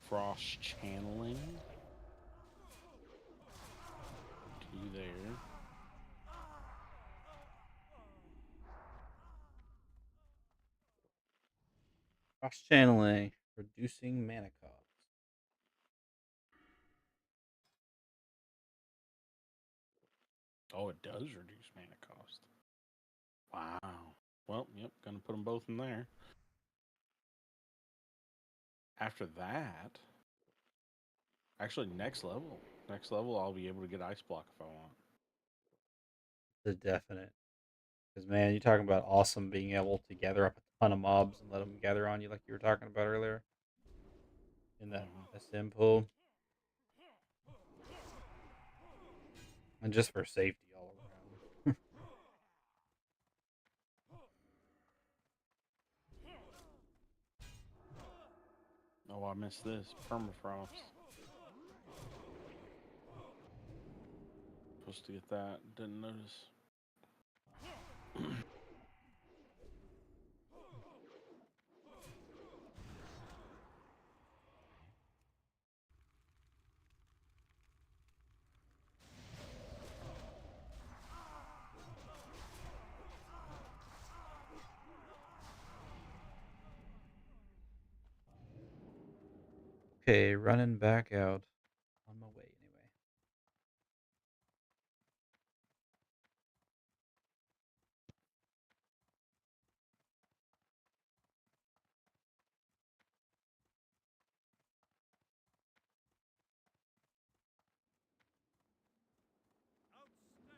Frost channeling. 2 there. Cross channeling, reducing mana cost. Oh, it does reduce mana cost. Wow. Well, yep, gonna put them both in there. After that, actually, next level, I'll be able to get ice block if I want. The definite. Because man, you're talking about awesome being able to gather up a ton of mobs and let them gather on you, like you were talking about earlier in that SM pool, and just for safety all around. Oh, I missed this permafrost. Supposed to get that. Didn't notice. Okay, running back out on my way anyway. Man,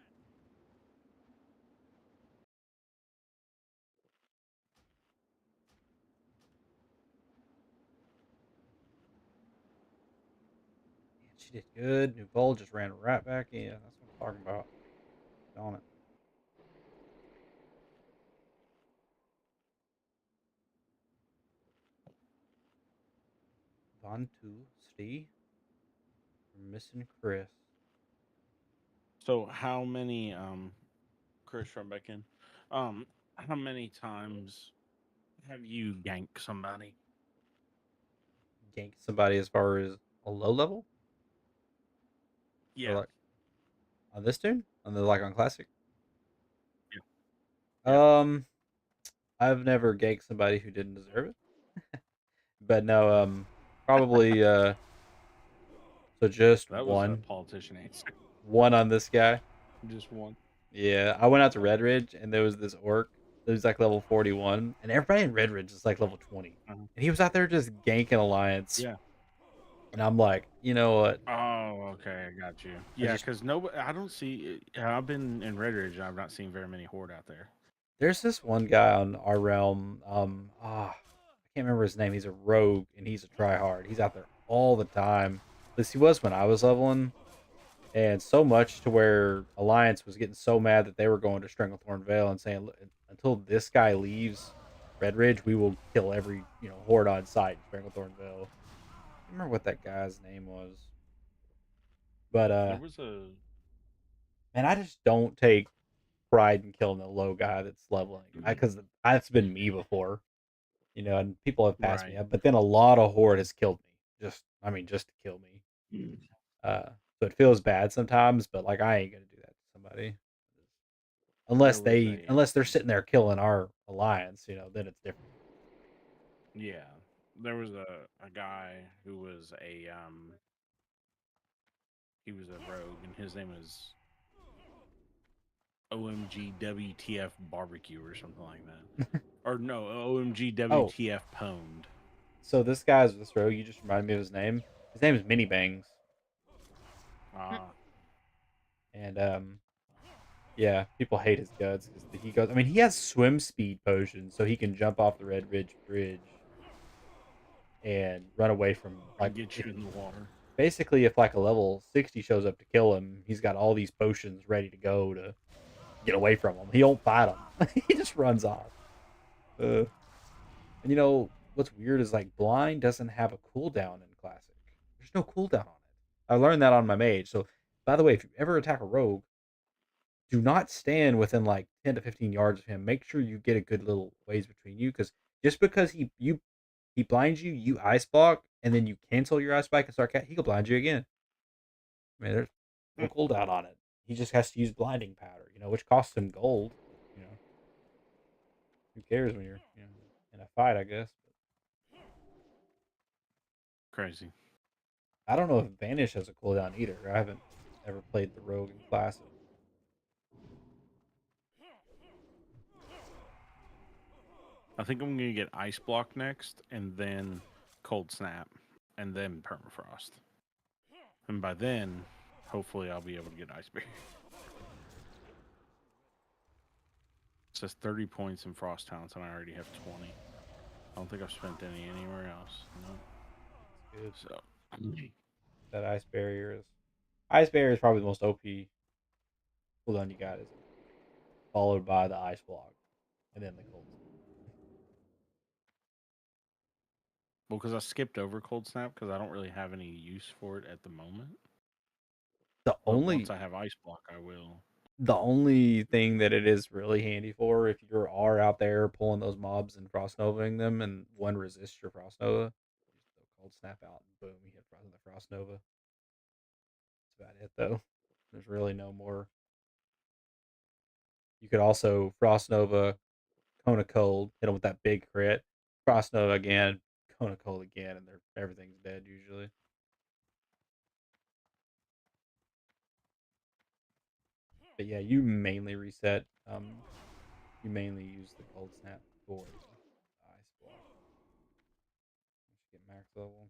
she did good. New Vol just ran right back in. That's what I'm talking about. On it. Bantu, Steve. We're missing Chris. So how many Chris run back in? How many times have you ganked somebody? Gank somebody as far as a low level? Or Yeah. like on this tune? On the like on classic? Yeah. I've never ganked somebody who didn't deserve it. But no, probably so just That was a one politician answer. on this guy. Just one. Yeah, I went out to Red Ridge and there was this orc that was like level 41, and everybody in Red Ridge is like level 20, Uh-huh. and he was out there just ganking Alliance, Yeah. and I'm like, you know what? Oh, okay, I got you. I Yeah, just because nobody, I don't see. I've been in Red Ridge, and I've not seen very many horde out there. there's this one guy on our realm, I can't remember his name. He's a rogue and he's a tryhard. He's out there all the time. At least he was when I was leveling. And so much to where Alliance was getting so mad that they were going to Stranglethorn Vale and saying, "Look, until this guy leaves Red Ridge, we will kill every horde on sight in Stranglethorn Vale." I remember what that guy's name was, but There was a man, I just don't take pride in killing a low guy that's leveling. Because that's been me before, and people have passed me right. up. But then a lot of horde has killed me. Just to kill me. Uh, so it feels bad sometimes, but like I ain't gonna do that to somebody. There Unless was they a unless they're sitting there killing our alliance, then it's different. yeah. There was a guy who was a he was a rogue, and his name was OMG WTF barbecue or something like that. Or no, OMG Oh, WTF pwned. so this rogue, you just reminded me of his name. His name is Mini Bangs. Ah, And yeah, people hate his guts because he goes. I mean, he has swim speed potions, so he can jump off the Red Ridge Bridge and run away from and like get if you in the water. basically if like a level 60 shows up to kill him, he's got all these potions ready to go to get away from him. He don't fight him. He just runs off. Uh, and what's weird is like blind doesn't have a cooldown in classic. There's no cooldown on it. I learned that on my mage. So by the way, if you ever attack a rogue, do not stand within like 10 to 15 yards of him. Make sure you get a good little ways between you, because just because he blinds you, you ice block, and then you cancel your ice spike and start he can blind you again. I mean, there's no cooldown on it. He just has to use blinding powder, which costs him gold. Who cares when you're in a fight, I guess. Crazy. I don't know if Vanish has a cooldown either. I haven't ever played the rogue in classic. I think I'm gonna get ice block next, and then cold snap, and then permafrost. And by then, hopefully, I'll be able to get ice bear. It says 30 points in frost talents, and I already have 20. I don't think I've spent any anywhere else. No. Good. So That ice barrier is probably the most OP cooldown you got, isn't it? Followed by the ice block, and then the cold. well, because I skipped over cold snap because I don't really have any use for it at the moment. The But once only I have ice block, I will. the only thing that it is really handy for, if you are out there pulling those mobs and frost novaing them, and one resists your frost nova, just throw cold snap out and boom, you hit the frost nova. That's about it though. There's really no more. You could also frost nova, cone of cold, hit them with that big crit, frost nova again, cone of cold again, and everything's dead usually. But yeah, you mainly reset. You mainly use the cold snap for the ice block. Get max level.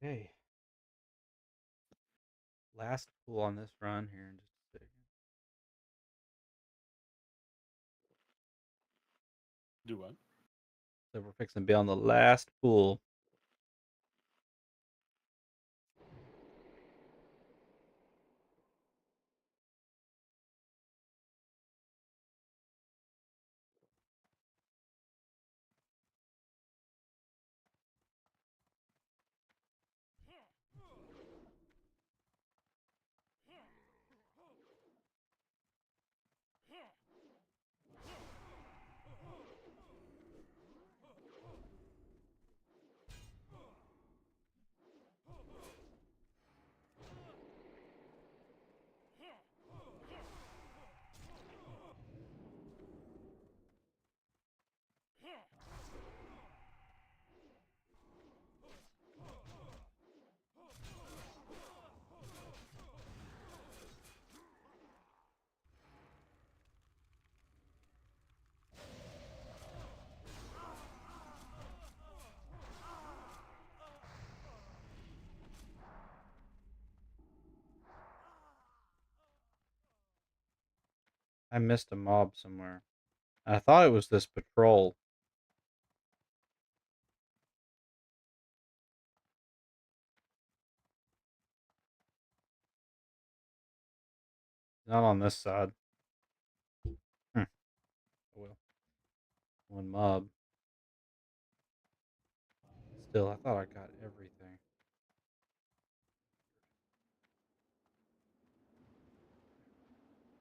Okay. Last pool on this run here in just a second. Do what? So we're fixing to be on the last pool. I missed a mob somewhere. I thought it was this patrol. Not on this side. Hmm. Well, one mob. Still, I thought I got everything.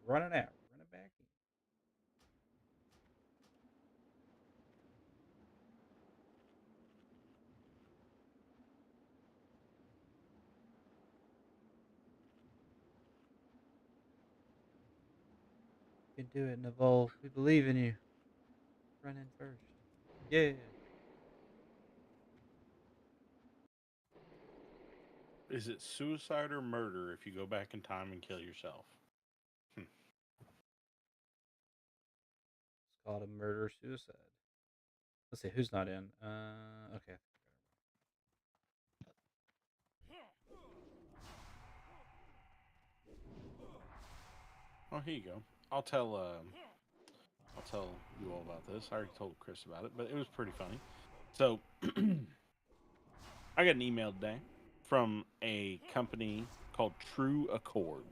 Running out. Running back in. You can do it, Navol. We believe in you. Run in first. Yeah. Is it suicide or murder if you go back in time and kill yourself? It's called a murder suicide. Let's see who's not in. Okay. Oh, here you go. I'll tell you all about this. I already told Chris about it, but it was pretty funny. So, I got an email today from a company called True Accord.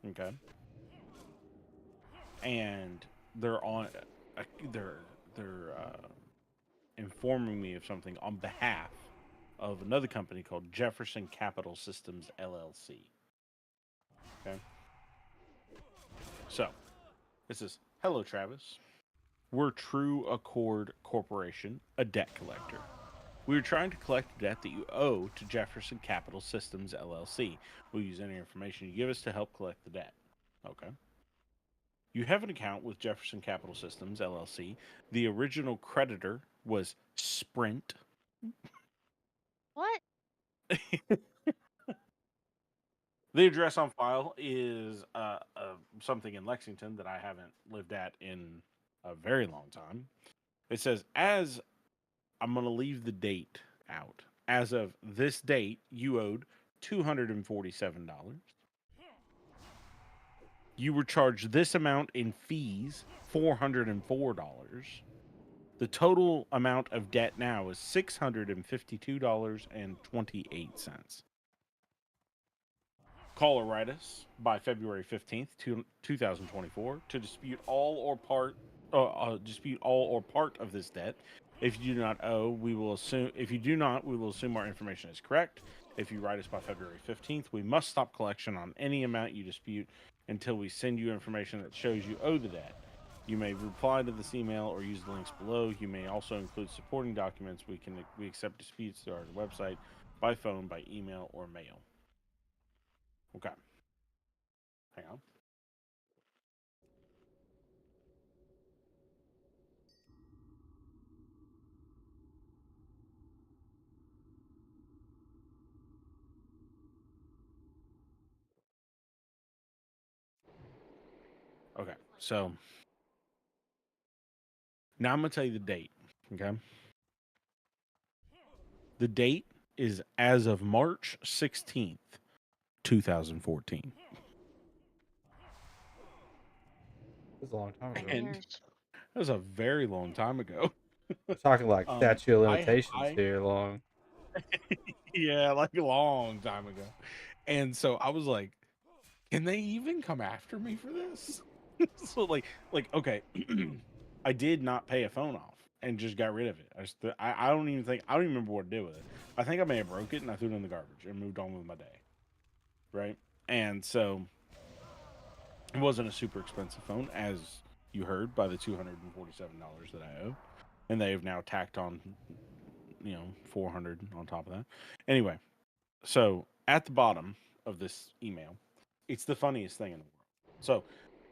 Okay, and they're on. They're informing me of something on behalf of another company called Jefferson Capital Systems LLC. Okay, so this is hello, Travis. We're True Accord Corporation, a debt collector. We are trying to collect the debt that you owe to Jefferson Capital Systems LLC. We'll use any information you give us to help collect the debt. Okay. You have an account with Jefferson Capital Systems LLC. The original creditor was Sprint. What? The address on file is something in Lexington that I haven't lived at in a very long time. It says, as I'm going to leave the date out. As of this date, you owed $247. You were charged this amount in fees, $404. The total amount of debt now is $652.28. Call or write us by February 15th, 2024 to dispute all or part of this debt. If you do not owe, we will assume if you do not, we will assume our information is correct. If you write us by February 15th, we must stop collection on any amount you dispute until we send you information that shows you owe the debt. You may reply to this email or use the links below. You may also include supporting documents. We accept disputes through our website, by phone, by email, or mail. Okay. Hang on. Okay. So now I'm going to tell you the date. Okay. The date is as of March 16th, 2014. That was a long time ago. And Years. that was a very long time ago. We're talking like statute of I, limitations I, here long. yeah, like a long time ago. And so I was like, can they even come after me for this? So okay, I did not pay a phone off and just got rid of it. I don't even remember what to do with it. I think I may have broke it and I threw it in the garbage and moved on with my day. Right? And so it wasn't a super expensive phone, as you heard, by the $247 that I owe. And they've now tacked on, $400 on top of that. Anyway, so at the bottom of this email, it's the funniest thing in the world. So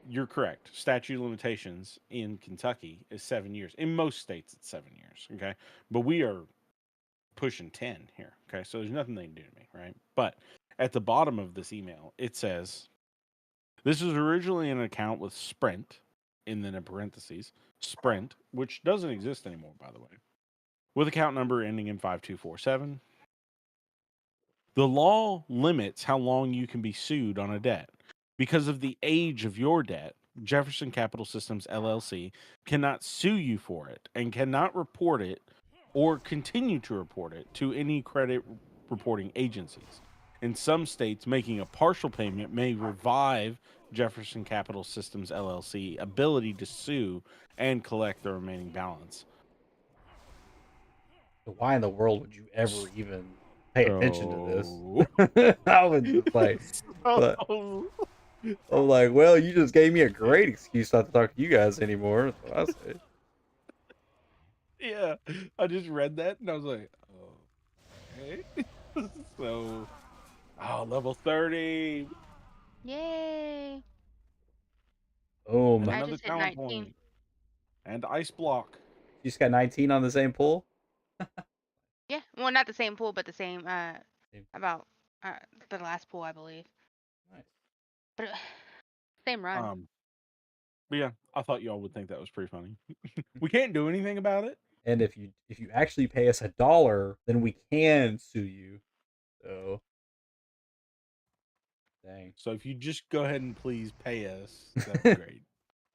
you're correct. Statute of limitations in Kentucky is 7 years. In most states, it's 7 years. Okay. But we are pushing 10 here. Okay. So there's nothing they can do to me. Right. But at the bottom of this email, it says, this was originally an account with Sprint, and then in parentheses, Sprint, which doesn't exist anymore, by the way, with account number ending in 5247. The law limits how long you can be sued on a debt. Because of the age of your debt, Jefferson Capital Systems LLC cannot sue you for it and cannot report it or continue to report it to any credit reporting agencies. In some states, making a partial payment may revive Jefferson Capital Systems LLC ability to sue and collect the remaining balance. So why in the world would you ever even pay attention to So, this? I would just like, but I'm like, well, you just gave me a great excuse not to talk to you guys anymore. That's what I say. yeah, I just read that and I was like, oh, okay. So, level 30 Yay! and Boom. I another just hit talent 19. point and ice block. You just got 19 on the same pool? Yeah, well, not the same pool, but the same. Same- About the last pool, I believe. Nice. But same run. But yeah, I thought y'all would think that was pretty funny. We can't do anything about it. And if you actually pay us $1, then we can sue you. So dang. So if you just go ahead and please pay us, that'd be great.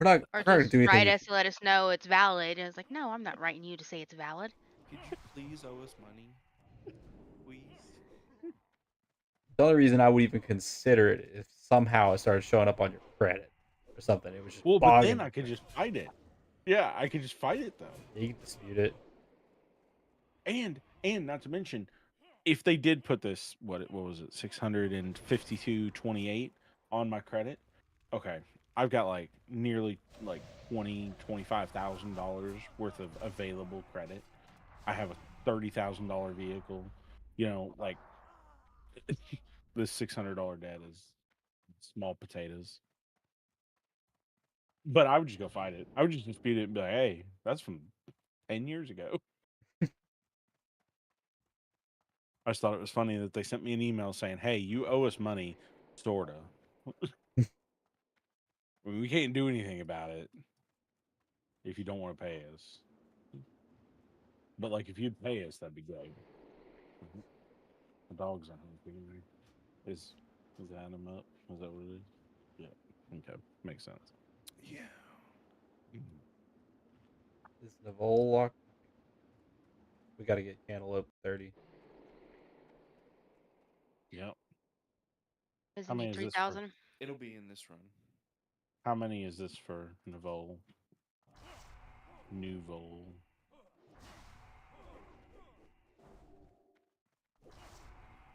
We're Or not gonna just do anything. write us to let us know it's valid. And it's like, no, I'm not writing you to say it's valid. Could you please owe us money? Please? The only reason I would even consider it if somehow it started showing up on your credit or something. It was just Well, but bogging then your I could credit. just fight it. Yeah, I could just fight it though. Yeah, you can dispute it. And not to mention, if they did put this, what was it, 652.28 on my credit? Okay, I've got like nearly like $25,000 worth of available credit. I have a $30,000 vehicle. You know, like this $600 debt is small potatoes. But I would just go fight it. I would just dispute it and be like, "Hey, that's from 10 years ago." I just thought it was funny that they sent me an email saying, "Hey, you owe us money, sorta. I mean, we can't do anything about it if you don't want to pay us. But like, if you'd pay us, that'd be great." The dog's on him. Is that him up? Is that what it is? Yeah. Okay, makes sense. Yeah. Is Navol locked? We got to get Cantaloupe 30. Yep. Does How it many need is this for? 3,000? It'll be in this run. How many is this for Navol? Nuvol.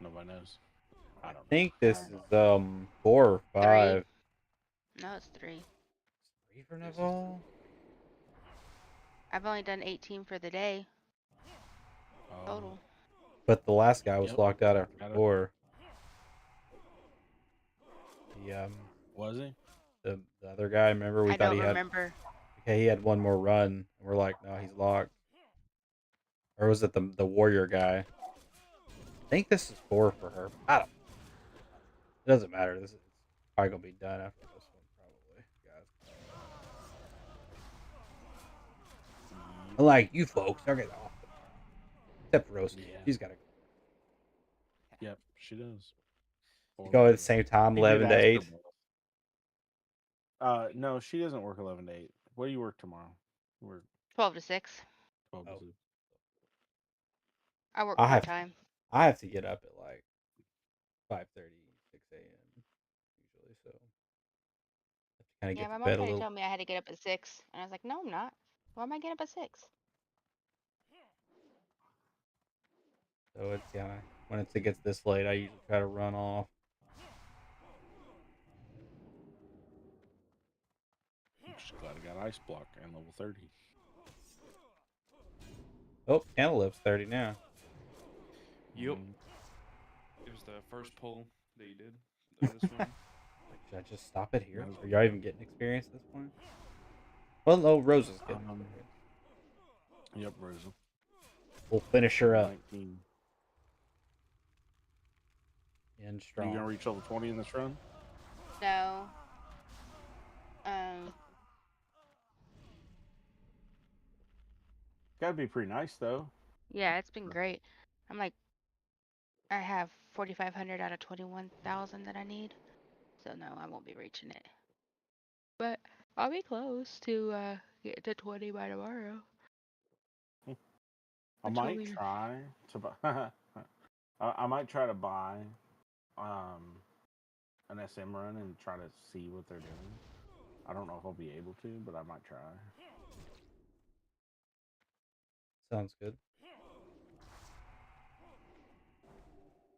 Nobody knows. I don't know. I think this is 4 or 5. No, it's 3. 3 for Navol? I've only done 18 for the day total. But the last guy was Yep. locked out after Got it. 4. The Was he? the other guy, remember we I thought don't he had remember. okay, he had one more run. And we're like, no, he's locked. Or was it the warrior guy? I think this is 4 for her. I don't know. It doesn't matter. This is probably gonna be done after this one, probably, guys. Unlike you folks, they're getting off tomorrow. Except for Rosie. Yeah. She's gotta Yep, she does. go at the same time, He did 11 to ask her 8. both. No, she doesn't work 11 to 8. What do you work tomorrow? You work 12 to 6. 12 to Oh. 6. I work I part have time. I have to get up at like 5:30, 6 a.m. usually, so I have to kind of Yeah, get my to mom bed a tried to little. tell me I had to get up at 6. And I was like, no, I'm not. Why am I getting up at 6? So it's when it gets this late, I usually try to run off. I'm just glad I got ice block and level 30. Oh, Cantaloupe's 30 now. Yep. It was the first pull that you did. This one. Should I just stop it here? Might as Are y'all even getting experience at this point? Well, no, Rose is getting Um, experience. Yep, Rosa. We'll finish her up 19. and You strong. gonna reach level 20 in this run? No. Gotta be pretty nice though. Yeah, it's been great. I'm like, I have 4,500 out of 21,000 that I need. So no, I won't be reaching it. but I'll be close to get to 20 by tomorrow. I Which will might be try to buy. I might try to buy an SM run and try to see what they're doing. I don't know if I'll be able to, but I might try. Sounds good.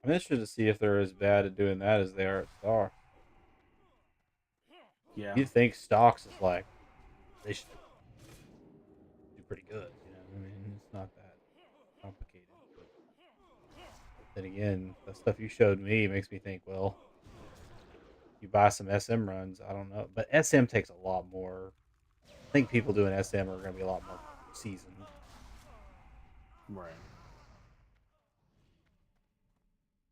I'm interested to see if they're as bad at doing that as they are at Star. Yeah. You think Stocks is like they should do pretty good, you know? I mean, it's not that complicated, but then again, the stuff you showed me makes me think, well, you buy some SM runs, I don't know, but SM takes a lot more. I think people doing SM are going to be a lot more seasoned. Right.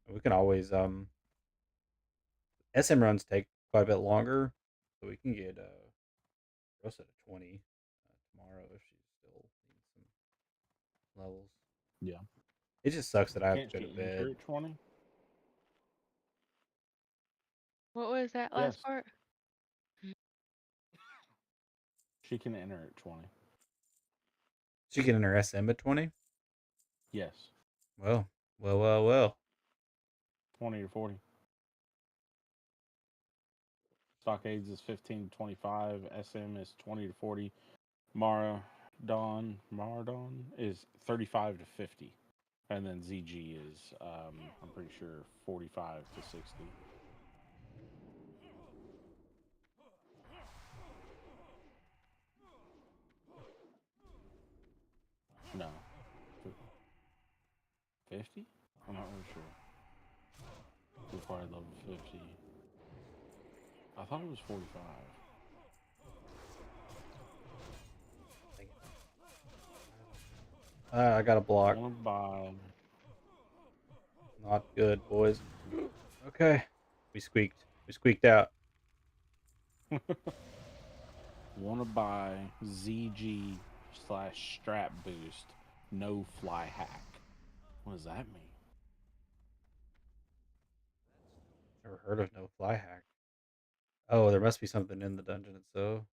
We can always SM runs take quite a bit longer, so we can get Rosa to 20 tomorrow if she still needs some levels. Yeah. It just sucks that I have Can't to go she to enter bed. at 20? What was that last Yes. part? She can enter at 20. She can enter SM at 20. Yes. Well. 20 to 40. Stockades is 15 to 25. SM is 20 to 40. Maradon is 35 to 50. And then ZG is, I'm pretty sure, 45 to 60. No. 50? I'm not really sure. Required level 50. I thought it was 45. I got a block. I want to buy. Not good, boys. Okay. We squeaked. We squeaked out. Want to buy ZG / strap boost, no fly hack. What does that mean? Never heard of no fly hack. Oh, there must be something in the dungeon itself.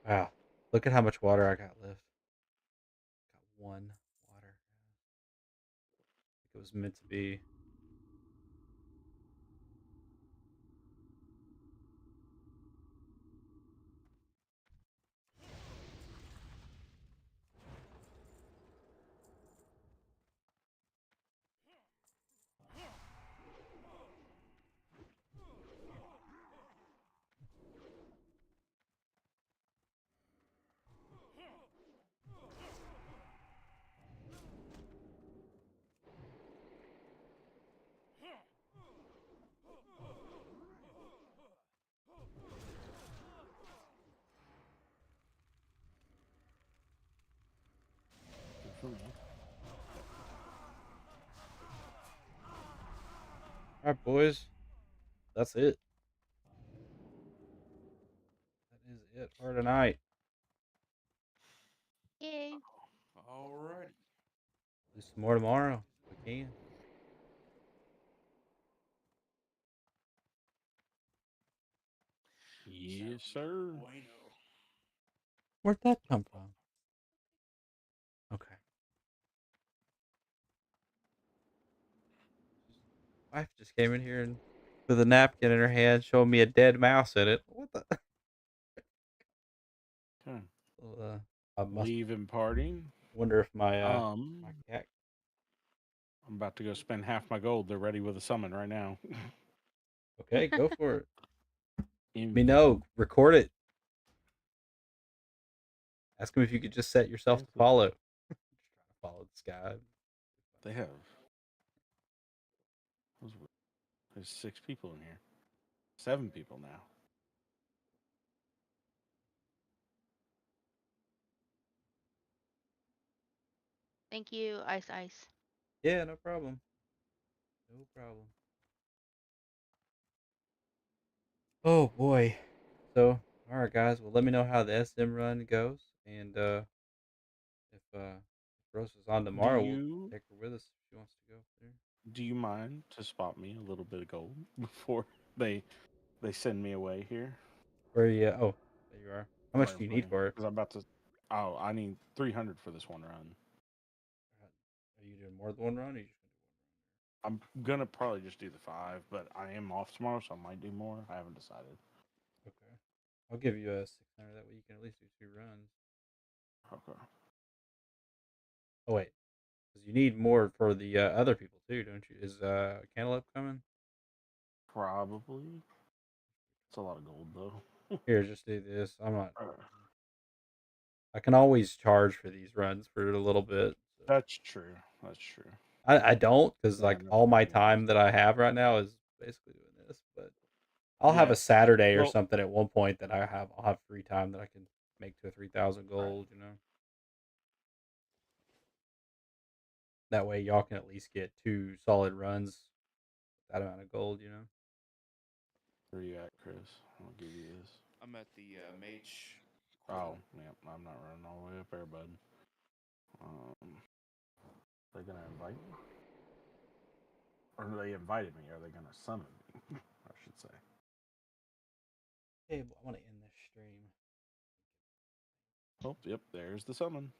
Wow. Look at how much water I got left. Got one water. It was meant to be. Good for me. All right, boys. That's it. That is it for tonight. Yay. Alrighty. Do some more tomorrow if we can. Yes, sir. Bueno. Where'd that come from? Okay. Wife just came in here and with a napkin in her hand, showing me a dead mouse in it. What the? Okay. Well, I must Leaving party. wonder if my cat. I'm about to go spend half my gold. They're ready with a summon right now. Okay, go for it. In- Me know. Record it. Ask him if you could just set yourself to Yes, follow. Just trying to follow this guy. They have. There's 6 people in here. 7 people now. Thank you, Ice Ice. Yeah, no problem. No problem. Oh boy. So, all right, guys. Well, let me know how the SM run goes, and if Rose is on Do tomorrow, we'll you take her with us if she wants to go there. Do you mind to spot me a little bit of gold before they send me away here? Where you? Oh, there you are. How much do you need for it? Because I'm about to. Oh, I need 300 for this one run. Are you doing more than one run? Or you just I'm gonna probably just do the 5, but I am off tomorrow, so I might do more. I haven't decided. okay. I'll give you a 600. That way you can at least do 2 runs. Okay. Oh wait, because you need more for the other people too, don't you? Is Cantaloupe coming? Probably. It's a lot of gold though. Here, just do this. I'm not. Uh, I can always charge for these runs for a little bit. So. That's true. That's true. I don't because Yeah, like no, all my I get time that I have right now is basically doing this. But I'll have Yeah. a Saturday or Well, something at one point that I'll have free time that I can make to a 3,000 right. gold. You know, that way y'all can at least get 2 solid runs. With that amount of gold, you know. Where you at, Chris? I'll give you this. I'm at the Mage Oh, quarter. yeah. I'm not running all the way up there, bud. They're gonna invite me, or they invited me. Are they gonna summon me? I should say. Hey, I want to end this stream. Oh, yep. There's the summon.